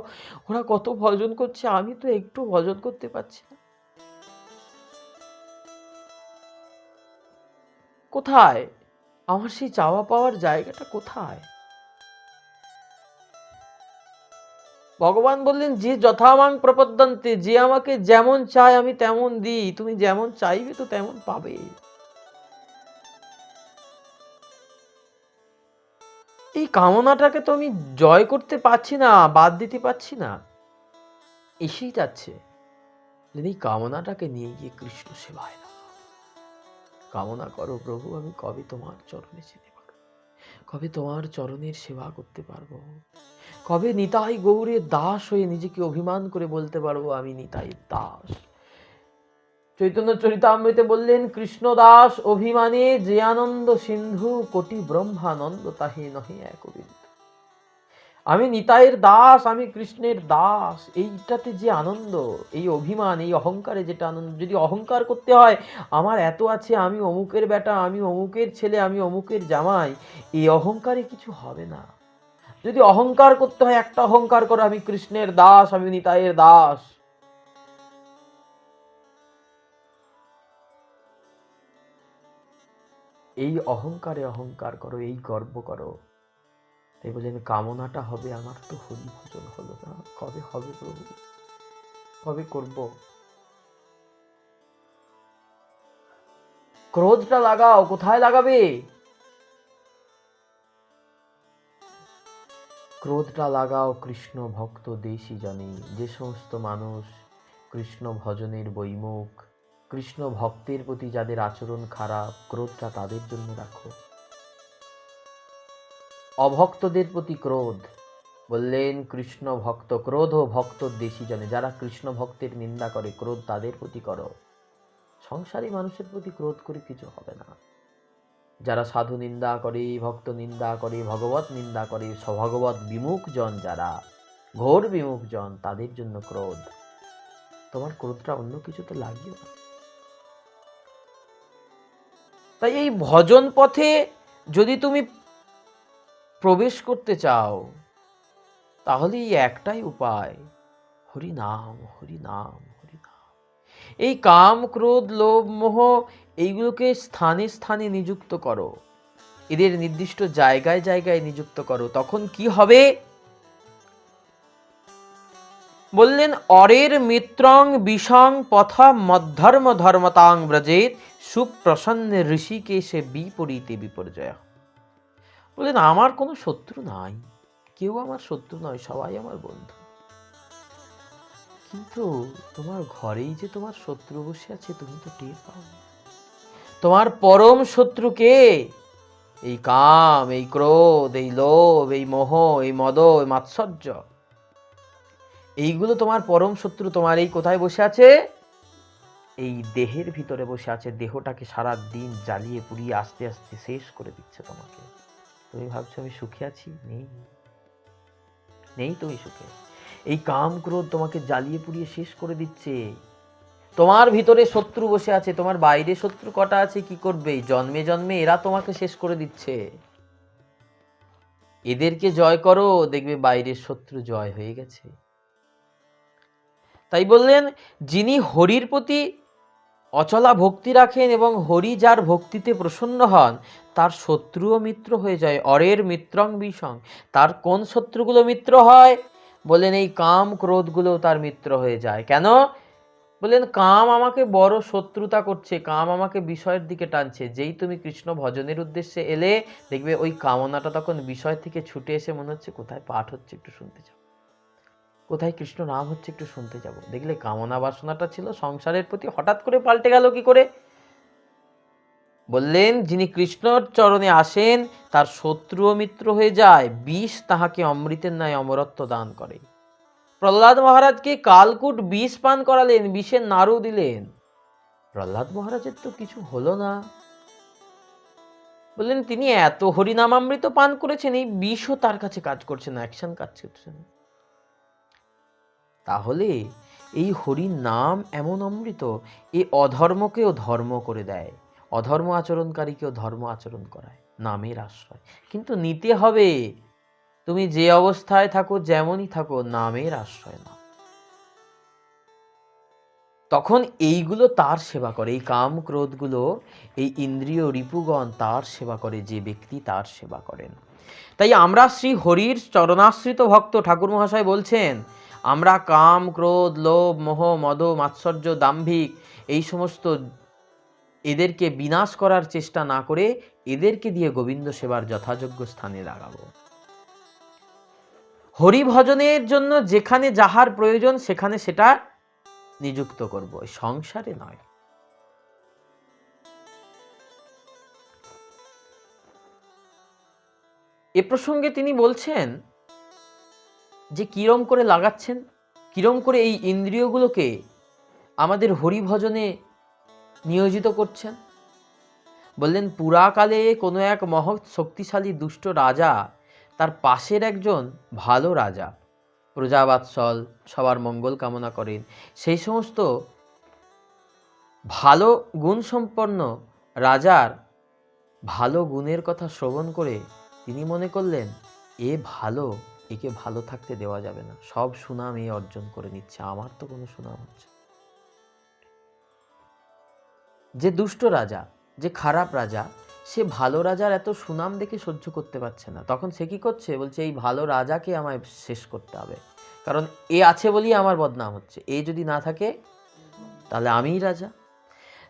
ওরা কত ভজন করছে, আমি তো একটু ভজন করতে পারছি না। কোথায় আমার সেই চাওয়া পাওয়ার জায়গাটা কোথায়? ভগবান বললেন যে যথামাং প্রপদ্যন্তে, যে আমাকে যেমন চায় আমি তেমন দিই, তুমি যেমন চাইবে তো তেমন পাবে। এই কামনাটাকে তো আমি জয় করতে পারছি না, বাদ দিতে পারছি না, এসেই যাচ্ছে। এই কামনাটাকে নিয়ে গিয়ে কৃষ্ণ সেবায় না, কামনা করো প্রভু, আমি কবে তোমার চরণে যেতে পারবো, কবে তোমার চরণের সেবা করতে পারবো, কবে নিতাই গৌরের দাস হয়ে নিজেকে অভিমান করে বলতে পারবো আমি নিতাই দাস। চৈতন্য চরিতামৃতে বললেন, কৃষ্ণ দাস অভিমানে যে আনন্দ সিন্ধু, কোটি ব্রহ্মানন্দ তাহে নহে এক বিন্দু। আমি নিতাইয়ের দাস, আমি কৃষ্ণের দাস, এইটাতে যে আনন্দ, এই অভিমান, এই অহংকারে যেটা আনন্দ, যদি অহংকার করতে হয় আমার এত আছে, আমি অমুকের বেটা, আমি অমুকের ছেলে, আমি অমুকের জামাই, এই অহংকারে কিছু হবে না। যদি অহংকার করতে হয়, একটা অহংকার করো, আমি কৃষ্ণের দাস, আমি নিতাইয়ের দাস। এই অহংকারে অহংকার করো, এই গর্ব করো। তাই বলেন কামনাটা হবে, আমার তো হরি ভজন হলো না, কবে হবে প্রভু, কবে করব? ক্রোধটা লাগাও, কোথায় লাগাবে? ক্রোধটা লাগাও কৃষ্ণ ভক্ত দেশি জনে। যে সমস্ত মানুষ কৃষ্ণ ভজনের বৈমুখ, কৃষ্ণ ভক্তের প্রতি যাদের আচরণ খারাপ, ক্রোধটা তাদের জন্য রাখো। অভক্তদের প্রতি ক্রোধ, বললেন কৃষ্ণ ভক্ত, ক্রোধ ও ভক্ত দেশি জনে, যারা কৃষ্ণ ভক্তের নিন্দা করে, ক্রোধ তাদের প্রতি করো। সংসারী মানুষের প্রতি ক্রোধ করে কিছু হবে না। যারা সাধু নিন্দা করে, ভক্ত নিন্দা করে, ভগবত নিন্দা করে, স্বভগবত বিমুখ জন, যারা ঘোর বিমুখ জন, তাদের জন্য ক্রোধ। তোমার ক্রোধটা অন্য কিছুতে লাগিও না। তাই এই ভজন পথে যদি তুমি প্রবেশ করতে চাও, তাহলে এই একটাই উপায়, হরি নাম, হরি নাম, হরি নাম। এই কাম, ক্রোধ, লোভ, মোহ এইগুলোকে স্থানে স্থানে নিযুক্ত করো, এদের নির্দিষ্ট জায়গায় জায়গায় নিযুক্ত করো। তখন কি হবে? বললেন, অরের মিত্রং বিষং পথা মধ্যর্ম ধর্মতাং ব্রজেত, সুপ্রসন্ন ঋষিকেশে বিপরীতে বিপর্যয়। বললেন আমার কোনো শত্রু নাই, কেউ আমার শত্রু নয়, সবাই আমার বন্ধু। কিন্তু তোমার ঘরেই যে তোমার শত্রু বসে আছে, তুমি তো টের পাও। তোমার পরম শত্রু কে? এই কাম, এই ক্রোধ, এই লোভ, এই মোহ, এই মদ, এই মাৎসর্য, এইগুলো তোমার পরম শত্রু। তোমার এই কোথায় বসে আছে? এই দেহের ভিতরে বসে আছে। দেহটাকে সারা দিন জ্বালিয়ে পুড়িয়ে আস্তে আস্তে শেষ করে দিচ্ছে তোমাকে। তুমি ভাবছো আমি সুখে আছি? নেই, নেই তুমি সুখে। এই কাম, ক্রোধ তোমাকে জ্বালিয়ে পুড়িয়ে শেষ করে দিচ্ছে। তোমার ভিতরে শত্রু বসে আছে, তোমার বাইরে শত্রু কটা আছে, কি করবে? জন্মে জন্মে এরা তোমাকে শেষ করে দিচ্ছে। এদেরকে জয় করো, দেখবে বাইরের শত্রু জয় হয়ে গেছে। তাই বললেন, যিনি হরির প্রতি অচলা ভক্তি রাখেন এবং হরি যার ভক্তিতে প্রসন্ন হন, তার শত্রু ও মিত্র হয়ে যায়। অরের মিত্রং বিষং, তার কোন শত্রুগুলো মিত্র হয়? বলেন এই কাম, ক্রোধগুলো তার মিত্র হয়ে যায়। কেন? বললেন কাম আমাকে বড় শত্রুতা করছে, কাম আমাকে বিষয়ের দিকে টানছে। যেই তুমি কৃষ্ণ ভজনের উদ্দেশ্যে এলে, দেখবে ওই কামনাটা তখন বিষয় থেকে ছুটে এসে মনে হচ্ছে কোথায় পাঠ হচ্ছে একটু শুনতে যাব, কোথায় কৃষ্ণ নাম হচ্ছে একটু শুনতে যাব। দেখলে কামনা বাসনাটা ছিল সংসারের প্রতি, হঠাৎ করে পাল্টে গেল কি করে? বললেন যিনি কৃষ্ণর চরণে আসেন, তার শত্রু ও মিত্র হয়ে যায়। বিষ তাহাকে অমৃতের ন্যায় অমরত্ব দান করে। প্রহ্লাদ মহারাজকে কালকুট বিষ পান করালেন, বিষের নাড়ু দিলেন। প্রহ্লাদ মহারাজের তো কিছু হলো না। বললেন তিনি এত হরিনামামৃত পান করেছেন, এই বিষও তার কাছে কাজ করছে না, অ্যাকশন কাজ করছে না। তাহলে এই হরির নাম এমন অমৃত, এই অধর্মকেও ধর্ম করে দেয়, অধর্ম আচরণকারীকেও ধর্ম আচরণ করায়, নামের আশ্রয়। কিন্তু নিতে হবে, তুমি যে অবস্থায় থাকো, যেমনই থাকো, নামের আশ্রয় নাও। তখন এইগুলো তার সেবা করে, এই কাম, ক্রোধগুলো, এই ইন্দ্রিয় রিপুগণ তার সেবা করে, যে ব্যক্তি তার সেবা করেন। তাই আমরা শ্রী হরির চরণাশ্রিত ভক্ত। ঠাকুর মহাশয় বলছেন, আমরা কাম, ক্রোধ, লোভ, মোহ, মদ, মাৎসর্য, দাম্ভিক, এই সমস্ত এদেরকে বিনাশ করার চেষ্টা না করে এদেরকে দিয়ে গোবিন্দ সেবার যথাযোগ্য স্থানে লাগাবো। হরি ভজনের জন্য যেখানে যাহার প্রয়োজন সেখানে সেটা নিযুক্ত করব, সংসারে নয়। এ প্রসঙ্গে তিনি বলছেন যে কিরম করে লাগাচ্ছেন, কিরম করে এই ইন্দ্রিয়গুলোকে আমাদের হরিভজনে নিয়োজিত করছেন। বললেন পুরাকালে কোনো এক মহৎ শক্তিশালী দুষ্ট রাজা তার পাশের একজন ভালো রাজা, প্রজাবাৎসল, সবার মঙ্গল কামনা করেন, সেই সমস্ত ভালো গুণসম্পন্ন রাজার ভালো গুণের কথা শ্রবণ করে তিনি মনে করলেন এ ভালো, একে ভালো থাকতে দেওয়া যাবে না, সব সুনাম এ অর্জন করে নিচ্ছে, আমার তো কোনো সুনাম হচ্ছে। যে দুষ্ট রাজা, যে খারাপ রাজা, সে ভালো রাজার এত সুনাম দেখে সহ্য করতে পারছে না। তখন সে কি করছে, বলছে এই ভালো রাজাকে আমায় শেষ করতে হবে, কারণ এ আছে বলেই আমার বদনাম হচ্ছে, এ যদি না থাকে তাহলে আমিই রাজা।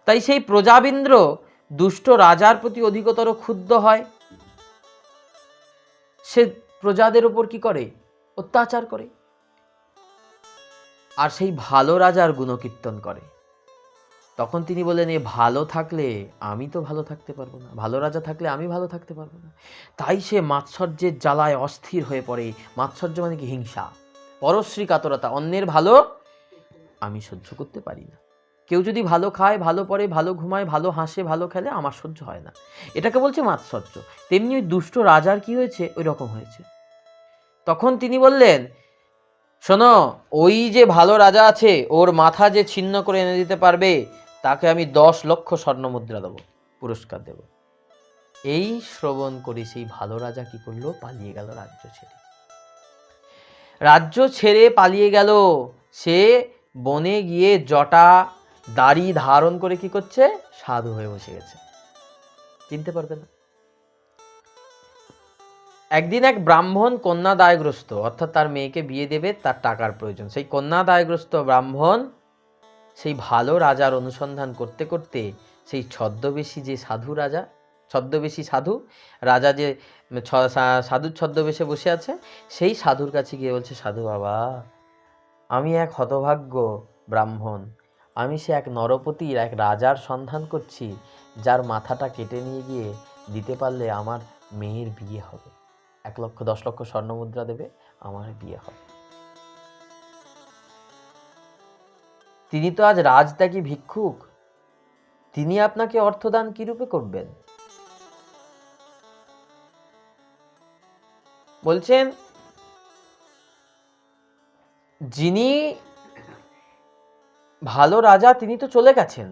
তাই সেই প্রজাবিন্দ্র দুষ্ট রাজার প্রতি অধিকতর ক্ষুব্ধ হয়, সে প্রজাদের উপর কি করে, অত্যাচার করে, আর সেই ভালো রাজার গুণকীর্তন করে। তখন তিনি বলেন এ ভালো থাকলে আমি তো ভালো থাকতে পারবো না, ভালো রাজা থাকলে আমি ভালো থাকতে পারবো না। তাই সে মাৎসর্যের জ্বালায় অস্থির হয়ে পড়ে। মাৎসর্য মানে কি, হিংসা, পরশ্রী কাতরতা, অন্যের ভালো আমি সহ্য করতে পারি না। কেউ যদি ভালো খায়, ভালো পড়ে, ভালো ঘুমায়, ভালো হাসে, ভালো খেলে, আমার সহ্য হয় না, এটাকে বলছে মাৎসর্য। তেমনি ওই দুষ্ট রাজার কি হয়েছে, ওই রকম হয়েছে। তখন তিনি বললেন শোনো, ওই যে ভালো রাজা আছে, ওর মাথা যে ছিন্ন করে এনে দিতে পারবে তাকে আমি 10 লক্ষ স্বর্ণ মুদ্রা দেবো, পুরস্কার দেব। এই শ্রবণ করে সেই ভালো রাজা কি করলো, পালিয়ে গেল রাজ্য ছেড়ে। রাজ্য ছেড়ে পালিয়ে গেল। সে বনে গিয়ে জটা দাড়ি ধারণ করে কি করছে, সাধু হয়ে বসে গেছে, চিনতে পারবে না। একদিন এক ব্রাহ্মণ কন্যা দায়গ্রস্ত, অর্থাৎ তার মেয়েকে বিয়ে দেবে, তার টাকার প্রয়োজন। সেই কন্যা দায়গ্রস্ত ব্রাহ্মণ সেই ভালো রাজার অনুসন্ধান করতে করতে সেই ছদ্মবেশী যে সাধু রাজা, ছদ্মবেশী সাধু রাজা, যে সাধুর ছদ্মবেশে বসে আছে, সেই সাধুর কাছে গিয়ে বলছে, সাধু বাবা, আমি এক হতভাগ্য ব্রাহ্মণ, আমি সে এক নরপতির, এক রাজার সন্ধান করছি, যার মাথাটা কেটে নিয়ে গিয়ে দিতে পারলে আমার মেয়ের বিয়ে হবে, 1 লক্ষ 10 লক্ষ স্বর্ণ মুদ্রা দেবে, আমার বিয়ে হবে। তিনি তো আজ রাজত্যাগী ভিক্ষুক, তিনি আপনাকে অর্থদান কি রূপে করবেন? বলছেন যিনি ভালো রাজা তিনি তো চলে গেছেন,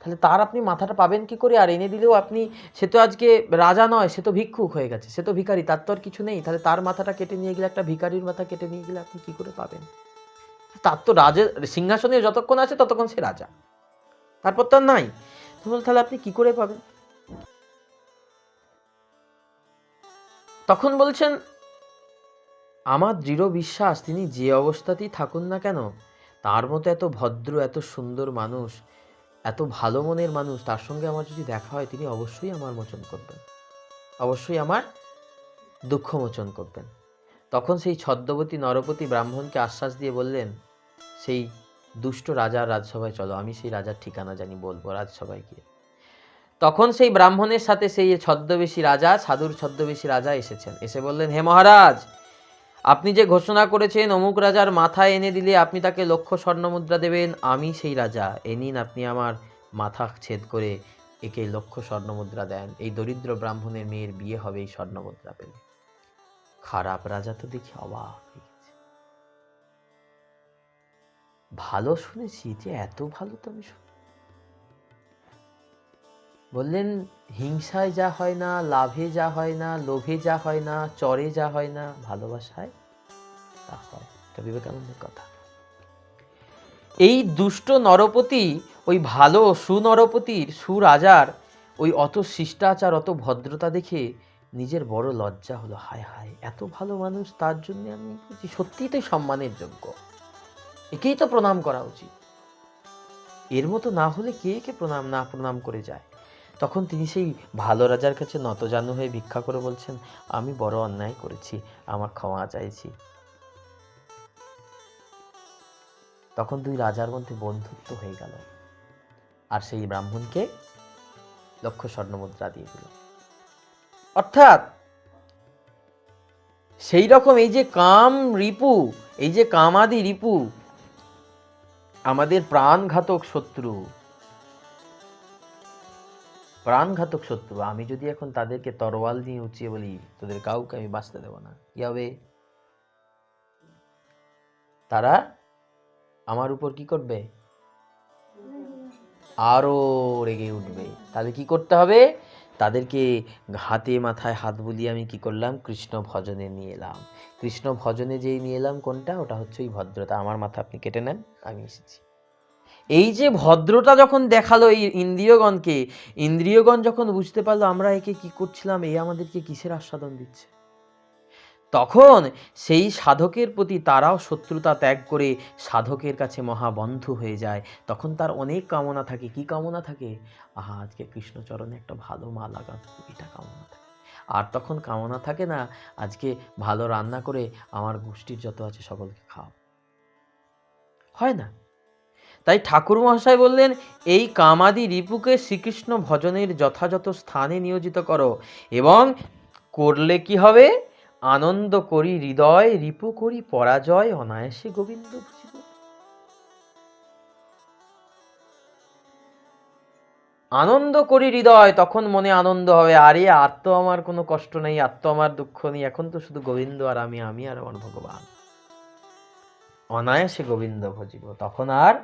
তাহলে তার আপনি মাথাটা পাবেন কি করে? আর এনে দিলেও আপনি, সে তো আজকে রাজা নয়, সে তো ভিক্ষুক হয়ে গেছে, সে তো ভিখারি, তার তো আর কিছু নেই, তাহলে তার মাথাটা কেটে নিয়ে গেলে, একটা ভিখারির মাথা কেটে নিয়ে গেলে আপনি কি করে পাবেন? তার তো রাজের সিংহাসনে যতক্ষণ আছে ততক্ষণ সে রাজা, তারপর তো আর নাই, তাহলে আপনি কি করে পাবেন? তখন বলছেন আমার দৃঢ় বিশ্বাস তিনি যে অবস্থাতেই থাকুন না কেন, তার মতো এত ভদ্র, এত সুন্দর মানুষ, এত ভালো মনের মানুষ, তার সঙ্গে আমার যদি দেখা হয়, তিনি অবশ্যই আমার মোচন করবেন, অবশ্যই আমার দুঃখ মোচন করবেন। তখন সেই ছদ্মবতী নরপতি ব্রাহ্মণকে আশ্বাস দিয়ে বললেন, সেই দুষ্ট রাজার রাজসভায় চলো, আমি সেই রাজার ঠিকানা জানি, বলবো রাজসভায় গিয়ে। তখন সেই ব্রাহ্মণের সাথে সেই ছদ্মবেশী রাজা, সাধুর ছদ্মবেশী রাজা এসেছেন, এসে বললেন, হে মহারাজ, আপনি যে ঘোষণা করেছেন অমুক রাজার মাথা এনে দিলে আপনি তাকে 1 লক্ষ স্বর্ণ মুদ্রা দেবেন, আমি সেই রাজা, এ নিন আপনি আমার মাথা ছেদ করে একে 1 লক্ষ স্বর্ণ মুদ্রা দেন, এই দরিদ্র ব্রাহ্মণের মেয়ের বিয়ে হবে এই স্বর্ণ মুদ্রা পেলে। খারাপ রাজা তো দেখি অবাক হয়ে গেছে, ভালো শুনেছি, যে এত ভালো তো আমি শুনি। বললেন হিংসায় যা হয় না, লাভে যা হয় না, লোভে যা হয় না, চরে যা হয় না, ভালোবাসায় তা হয়। এটা বিবেকানন্দের কথা। এই দুষ্ট নরপতি, ওই ভালো সুনরপতির, সুরাজার ওই অত শিষ্টাচার, অত ভদ্রতা দেখে নিজের বড় লজ্জা হলো। হায় হায়, এত ভালো মানুষ, তার জন্য আমি সত্যিই তো সম্মানের যোগ্য, একেই তো প্রণাম করা উচিত, এর মতো না হলে কে কে প্রণাম করে যায়। তখন তিনি সেই ভালো রাজার কাছে নতজানু হয়ে ভিক্ষা করে বলছেন, আমি বড় অন্যায় করেছি, আমার ক্ষমা চাইছি। তখন 2 রাজার মধ্যে বন্ধুত্ব হয়ে গেল, আর সেই ব্রাহ্মণকে 1 লক্ষ স্বর্ণ মুদ্রা দিয়ে দিল। অর্থাৎ সেই রকম এই যে কাম রিপু, এই যে কামাদি রিপু আমাদের প্রাণঘাতক শত্রু, প্রাণঘাতক শত্রু। আমি যদি এখন তাদেরকে তরোয়াল নিয়ে উঁচিয়ে বলি তোদের কাউকে আমি বাঁচতে দেব না, কি হবে? তারা আমার উপর কি করবে? আরো রেগে উঠবে। তাহলে কি করতে হবে? তাদেরকে হাতে মাথায় হাত বুলিয়ে আমি কি করলাম? কৃষ্ণ ভজনে নিয়ে এলাম। কৃষ্ণ ভজনে যেই নিয়ে এলাম কোনটা? ওটা হচ্ছে ওই ভদ্রতা। আমার মাথা আপনি কেটে নেন, আমি এসেছি। এই যে ভদ্রতা যখন দেখালো এই ইন্দ্রিয়গণকে, ইন্দ্রিয়গণ যখন বুঝতে পারলো আমরা একে কি করছিলাম, এই আমাদেরকে কিসের আস্বাদন দিচ্ছে, তখন সেই সাধকের প্রতি তারাও শত্রুতা ত্যাগ করে সাধকের কাছে মহাবন্ধু হয়ে যায়। তখন তার অনেক কামনা থাকে। কি কামনা থাকে? আহা, আজকে কৃষ্ণচরণে একটা ভালো মা লাগাবো, এটা কামনা থাকে। আর তখন কামনা থাকে না আজকে ভালো রান্না করে আমার গোষ্ঠীর যত আছে সকলকে খাওয়া, হয় না? তাই ঠাকুর মহাশয় বললেন এই কামাদি রিপুকে শ্রীকৃষ্ণ ভজনের যথাযথ স্থানে নিয়োজিত করো, এবং করলে কি হবে? আনন্দ করি হৃদয়, রিপু করি পরাজয়, অনায়াসে গোবিন্দ বুঝিব। আনন্দ করি হৃদয়, তখন মনে আনন্দ হবে, আরে আর তো আমার কোনো কষ্ট নেই, আর তো আমার দুঃখ নেই, এখন তো শুধু গোবিন্দ আর আমি, আমি আর আমার ভগবান। অনায়াসে গোবিন্দ ভজিব। তখন আর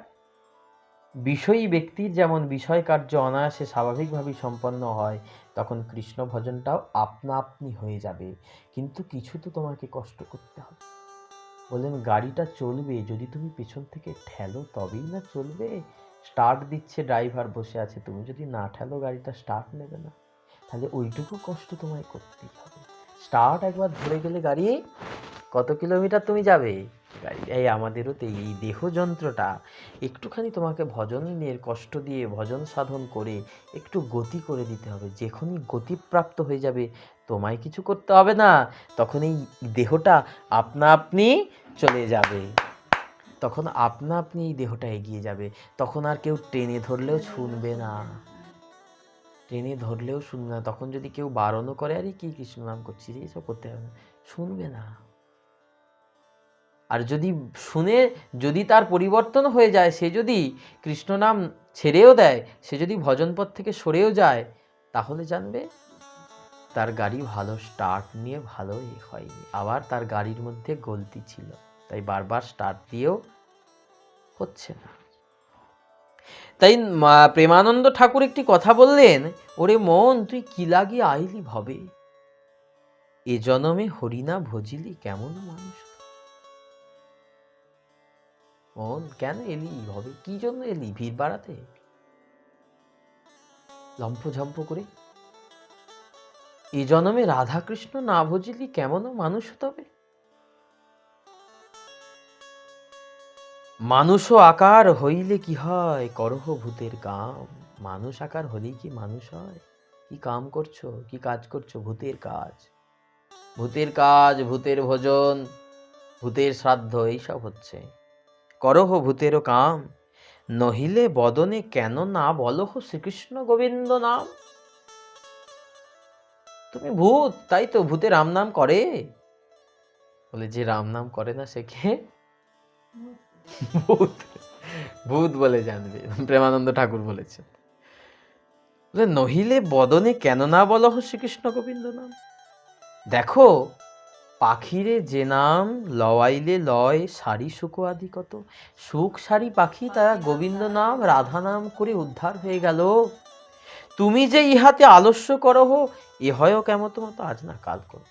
বিষয়ী ব্যক্তির যেমন বিষয় কার্য অনায়াসে স্বাভাবিকভাবেই সম্পন্ন হয়, তখন কৃষ্ণ ভজনটাও আপনা আপনি হয়ে যাবে। কিন্তু কিছু তো তোমাকে কষ্ট করতে হবে। বললেন গাড়িটা চলবে যদি তুমি পেছন থেকে ঠেলো, তবেই না চলবে। স্টার্ট দিচ্ছে ড্রাইভার বসে আছে, তুমি যদি না ঠেলো গাড়িটা স্টার্ট নেবে না। তাহলে ওইটুকু কষ্ট তোমায় করতেই হবে। স্টার্ট একবার ধরে গেলে গাড়ি কত কিলোমিটার তুমি যাবে? গাড়ি এই আমাদেরও তো এই দেহ যন্ত্রটা একটুখানি তোমাকে ভজনের কষ্ট দিয়ে ভজন সাধন করে একটু গতি করে দিতে হবে। যখনই গতিপ্রাপ্ত হয়ে যাবে তোমায় কিছু করতে হবে না, তখন এই দেহটা আপনা আপনি চলে যাবে। তখন আপনা আপনি এই দেহটা এগিয়ে যাবে। তখন আর কেউ টেনে ধরলেও শুনবে না, টেনে ধরলেও শুনবে না। তখন যদি কেউ বারণও করে আরে কি কৃষ্ণ নাম করছিস, এইসব করতে হবে না, শুনবে না। আর যদি শুনে যদি তার পরিবর্তন হয়ে যায়, সে যদি কৃষ্ণ নাম ছেড়েও দেয়, সে যদি ভজনপথ থেকে সরেও যায়, তাহলে জানবে তার গাড়ি ভালো স্টার্ট নিয়ে ভালো হয়নি, আবার তার গাড়ির মধ্যে গলতি ছিল, তাই বারবার স্টার্ট দিয়েও হচ্ছে না। তাই প্রেমানন্দ ঠাকুর একটি কথা বললেন, ওরে মন তুই কি লাগি আইলি ভবে, এ জনমে হরিনা ভজিলি কেমন মানুষ। মন কেন এলি ভবে? কি জন্য এলি? ভিড় বাড়াতে, লম্ফঝম্প করে? এ জনমে রাধাকৃষ্ণ না ভজিলি কেমন মানুষ তবে। মানুষ আকার হইলে কি হয়, করহ ভূতের কাম। মানুষ আকার হলেই কি মানুষ হয়? কি কাম করছো, কি কাজ করছো? ভূতের কাজ, ভূতের কাজ, ভূতের ভোজন, ভূতের শ্রাদ্ধ, এইসব হচ্ছে। করহ ভূতেরও কাম, নহিলে বদনে কেন না বলহ শ্রীকৃষ্ণ গোবিন্দ নাম। তুমি ভূত, তাই তো ভূতে রাম নাম করে? বলে যে রাম নাম করে না সে কে? ভূত। ভূত বলে জানবে, প্রেমানন্দ ঠাকুর বলেছেন। নহিলে বদনে কেন না বলহ শ্রীকৃষ্ণ গোবিন্দ নাম। দেখো পাখিরে যে নাম লওয়াইলে লয়, সারি সুখ আদি কত। সুখ সারি পাখি তারা গোবিন্দ নাম রাধা নাম করে উদ্ধার হয়ে গেল। তুমি যে ইহাতে আলস্য করহ, এ হয় কেমন মতো আজ না কাল করব,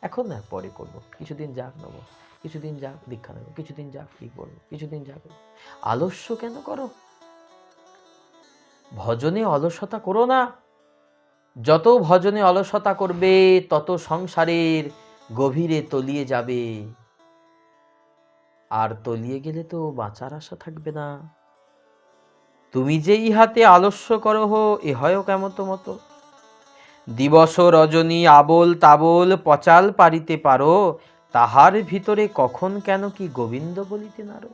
এখন না পরে করব, কিছুদিন যাক নেবো, কিছুদিন যাক দীক্ষা নেবো, কিছুদিন যাক কি করবো, কিছুদিন যাক। আলস্য কেন করো? ভজনে অলসতা করো না। যত ভজনে অলসতা করবে তত সংসারের গভীরে তলিয়ে যাবে, আর তলিয়ে গেলে তো বাঁচার আশা থাকবে না। তুমি যে ইহাতে আলস্য করহ, এ হয় কেমত মতো। দিবস রজনী আবোল তাবোল পচাল পারিতে পারো, তাহার ভিতরে কখন কেন কি গোবিন্দ বলিতে নারো।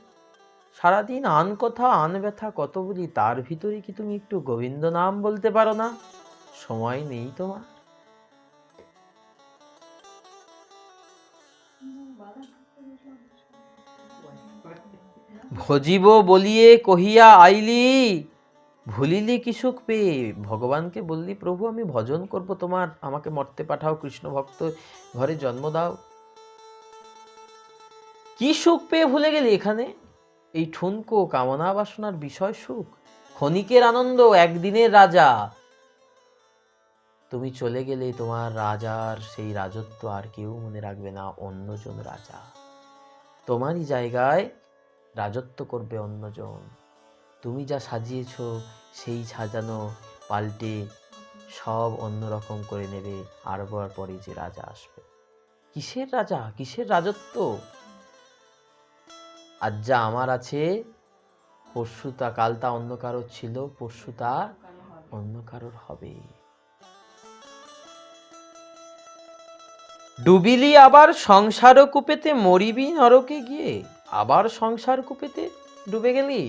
সারাদিন আন কথা আন ব্যথা কত বলি, তার ভিতরে কি তুমি একটু গোবিন্দ নাম বলতে পারো না? সময় নেই তোমার। ভজিব বলিয়ে কহিয়া আইলি, ভুলিলি কি সুখ পেয়ে। ভগবানকে বললি প্রভু আমি ভজন করব তোমার, আমাকে মর্তে পাঠাও, কৃষ্ণ ভক্ত ঘরে জন্ম দাও। কি সুখ পেয়ে ভুলে গেলি এখানে? এই ঠুনকো কামনা বাসনার বিষয় সুখ, ক্ষণিকের আনন্দ, একদিনের রাজা। তুমি চলে গেলে তোমার রাজার সেই রাজত্ব আর কেউ মনে রাখবে না, অন্যজন রাজা। তোমারই জায়গায় রাজত্ব করবে অন্যজন। তুমি যা সাজিয়েছ সেই সাজানো পাল্টে সব অন্যরকম করে নেবে, আর পরে যে রাজা আসবে। কিসের রাজা, কিসের রাজত্ব? আজ যা আমার আছে পরশুতা, কালটা অন্য কারোর ছিল, পরশুতা অন্য কারোর হবে। ডুবিলি আবার সংসার কূপেতে, মরিবি নরকে গিয়ে। আবার সংসার কূপেতে ডুবে গেলি,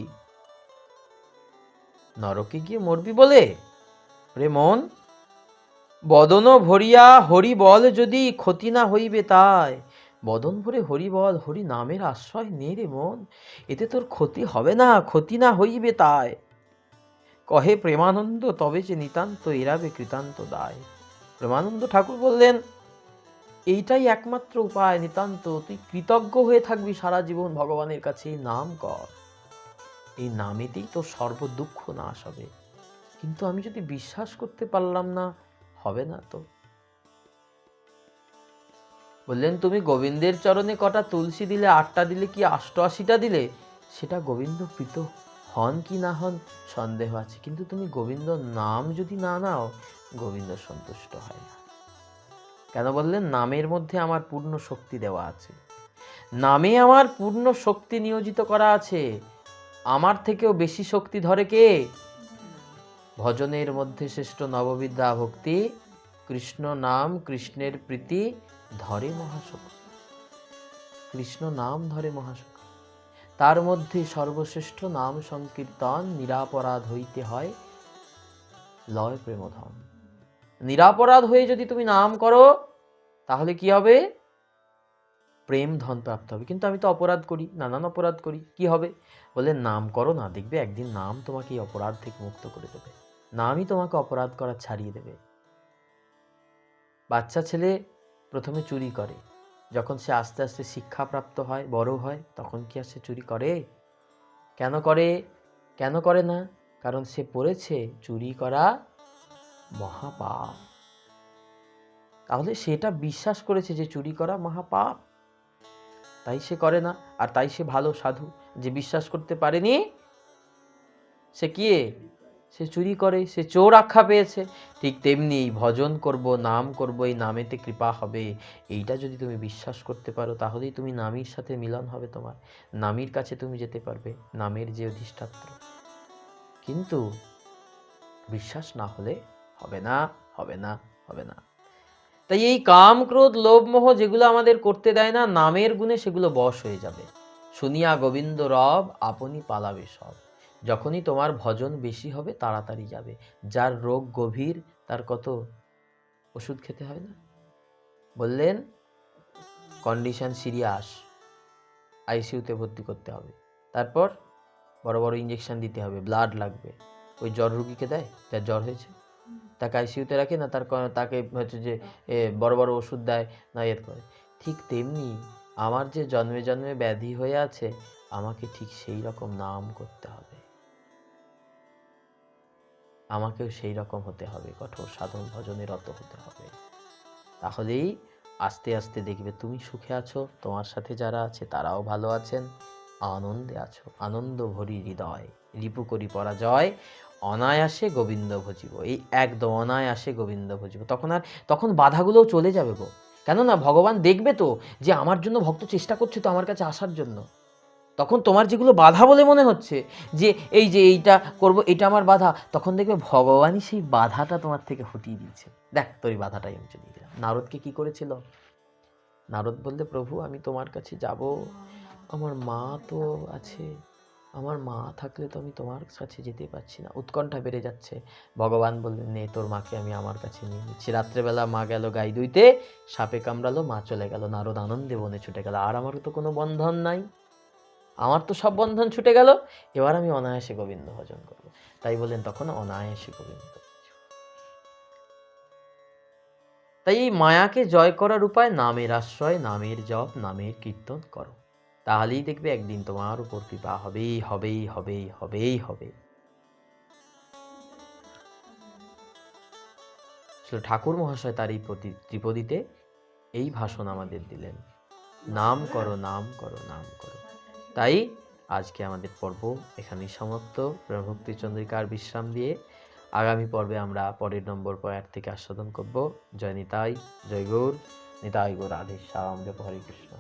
নরকে গিয়ে মরবি বলে। রে মন, বদন ভরিয়া হরি বল যদি, ক্ষতি না হইবে তাই। বদন ভরে হরি বল, হরি নামের আশ্রয় নে রে মন, এতে তোর ক্ষতি হবে না, ক্ষতি না হইবে তাই। কহে প্রেমানন্দ তবে যে নিতান্ত, এরাবে কৃতান্ত দায়। প্রেমানন্দ ঠাকুর বললেন এইটাই একমাত্র উপায় নিতান্ত, তুই কৃতজ্ঞ হয়ে থাকবি সারা জীবন ভগবানের কাছে। এই নাম কর, এই নামেতেই তোর সর্ব দুঃখ নাশ হবে। কিন্তু আমি যদি বিশ্বাস করতে পারলাম না, হবে না তো। বললেন তুমি গোবিন্দের চরণে কটা তুলসী দিলে, 8টা দিলে কি 88টা দিলে, সেটা গোবিন্দ প্রীত হন কি না হন সন্দেহ আছে, কিন্তু তুমি গোবিন্দ নাম যদি না নাও, গোবিন্দ সন্তুষ্ট হয় না। কেন বললেন? নামের মধ্যে আমার পূর্ণ শক্তি দেওয়া আছে, নামে আমার পূর্ণ শক্তি নিয়োজিত করা আছে। আমার থেকেও বেশি শক্তি ধরে কে? ভজনের মধ্যে শ্রেষ্ঠ নববিদ্যা ভক্তি, কৃষ্ণ নাম, কৃষ্ণের প্রীতি ধরে মহাশক্তি। কৃষ্ণ নাম ধরে মহাশক্তি। তার মধ্যে সর্বশ্রেষ্ঠ নাম সংকীর্তন, নিরাপরাধ হইতে হয় লয় প্রেমধন। নিরাপরাধ হয়ে যদি তুমি নাম করো, তাহলে কি হবে? প্রেম ধন প্রাপ্ত হবে। কিন্তু আমি তো অপরাধ করি, নানান অপরাধ করি, কি হবে? বলে নাম করো না, দেখবে একদিন নাম তোমাকে এই অপরাধ থেকে মুক্ত করে দেবে, নামই তোমাকে অপরাধ করা ছাড়িয়ে দেবে। বাচ্চা ছেলে প্রথমে চুরি করে, যখন সে আস্তে আস্তে শিক্ষাপ্রাপ্ত হয়, বড় হয়, তখন কি আর সে চুরি করে? কেন করে? কেন করে না? কারণ সে পড়েছে চুরি করা মহাপাপ। তাহলে সেটা বিশ্বাস করেছে যে চুরি করা মহাপাপ, তাই সে করে না। আর তাই সে ভালো সাধু। যে বিশ্বাস করতে পারেনি সে কি? সে চুরি করে, সে চোর আখ্যা পেয়েছে। ঠিক তেমনি এই ভজন করব, নাম করব, এই নামেতে কৃপা হবে, এইটা যদি তুমি বিশ্বাস করতে পারো, তাহলেই তুমি নামীর সাথে মিলন হবে তোমার, নামীর কাছে তুমি যেতে পারবে, নামের যে অধিষ্ঠাত্র। কিন্তু বিশ্বাস না হলে হবে না, হবে না, হবে না। তাই এই কাম ক্রোধ লোভ মোহ যেগুলো আমাদের করতে দেয় না, নামের গুণে সেগুলো বশ হয়ে যাবে। শুনিয়া গোবিন্দ রব, আপনি পালাবে সব। যখনই তোমার ভজন বেশি হবে, তাড়াতাড়ি যাবে। যার রোগ গভীর, তার কত ওষুধ খেতে হয় না? বললেন কন্ডিশন সিরিয়াস, আইসিইউতে ভর্তি করতে হবে, তারপর বড় বড় ইঞ্জেকশন দিতে হবে, ব্লাড লাগবে। ওই জ্বর রুগীকে দেয়, যার জ্বর হয়েছে তাকে আইসিইউতে রাখে না, তাকে হচ্ছে যে বড় বড় ওষুধ দেয় না, এর করে। ঠিক তেমনি আমার যে জন্মে জন্মে ব্যাধি হয়ে আছে, আমাকে ঠিক সেই রকম নাম করতে হবে, আমাকেও সেই রকম হতে হবে, কঠোর সাধন ভজনে রত হতে হবে। তাহলেই আস্তে আস্তে দেখবে তুমি সুখে আছো, তোমার সাথে যারা আছে তারাও ভালো আছেন, আনন্দে আছো, আনন্দ ভরি হৃদয়, রিপু করি পরাজয়, অনায়াসে গোবিন্দ ভজিব। এই একদম অনায়াসে গোবিন্দ ভজিব। তখন বাধাগুলোও চলে যাবে গো। কেননা ভগবান দেখবে তো যে আমার জন্য ভক্ত চেষ্টা করছে তো আমার কাছে আসার জন্য। তখন তোমার যেগুলো বাধা বলে মনে হচ্ছে, যে এই যে এইটা করব, এটা আমার বাধা, তখন দেখবে ভগবানই সেই বাধাটা তোমার থেকে হটিয়ে দিয়েছে। দেখ তোর বাধাটাই আমি চলে দিলাম। নারদকে কি করেছিল? নারদ বললে প্রভু আমি তোমার কাছে যাব, আমার মা তো আছে, আমার মা থাকলে তো আমি তোমার কাছে যেতে পারছি না, উৎকণ্ঠা বেড়ে যাচ্ছে। ভগবান বললেন নে তোর মাকে আমি আমার কাছে নিয়ে নিচ্ছি। রাত্রেবেলা মা গেল গাই দুইতে, সাপে কামড়ালো, মা চলে গেল, নারদ আনন্দে বনে ছুটে গেল, আর আমারও তো কোনো বন্ধন নাই। আমার তো সব বন্ধন ছুটে গেল, এবার আমি অনায়াসে গোবিন্দ ভজন করব। তাই বলেন তখন অনায়াসে গোবিন্দ। তাই এই মায়াকে জয় করার উপায় নামের আশ্রয়, নামের জপ, নামের কীর্তন করো। তাহলেই দেখবে একদিন তোমার উপর কৃপা হবেই হবেই হবেই হবেই হবে। ঠাকুর মহাশয় তার এই ত্রিপদীতে এই ভাষণ আমাদের দিলেন, নাম করো নাম করো নাম করো। তাই আজকে আমাদের পর্ব এখানেই সমাপ্ত। ব্রহ্মভক্তি চন্দ্রিকার বিশ্রাম দিয়ে আগামী পর্বে আমরা পরের নম্বর পয়েন্ট থেকে আস্বাদন করব। জয় নিতাই, জয় গৌর, নিতাই গৌর রাধে শ্যাম, জয় হরে কৃষ্ণ।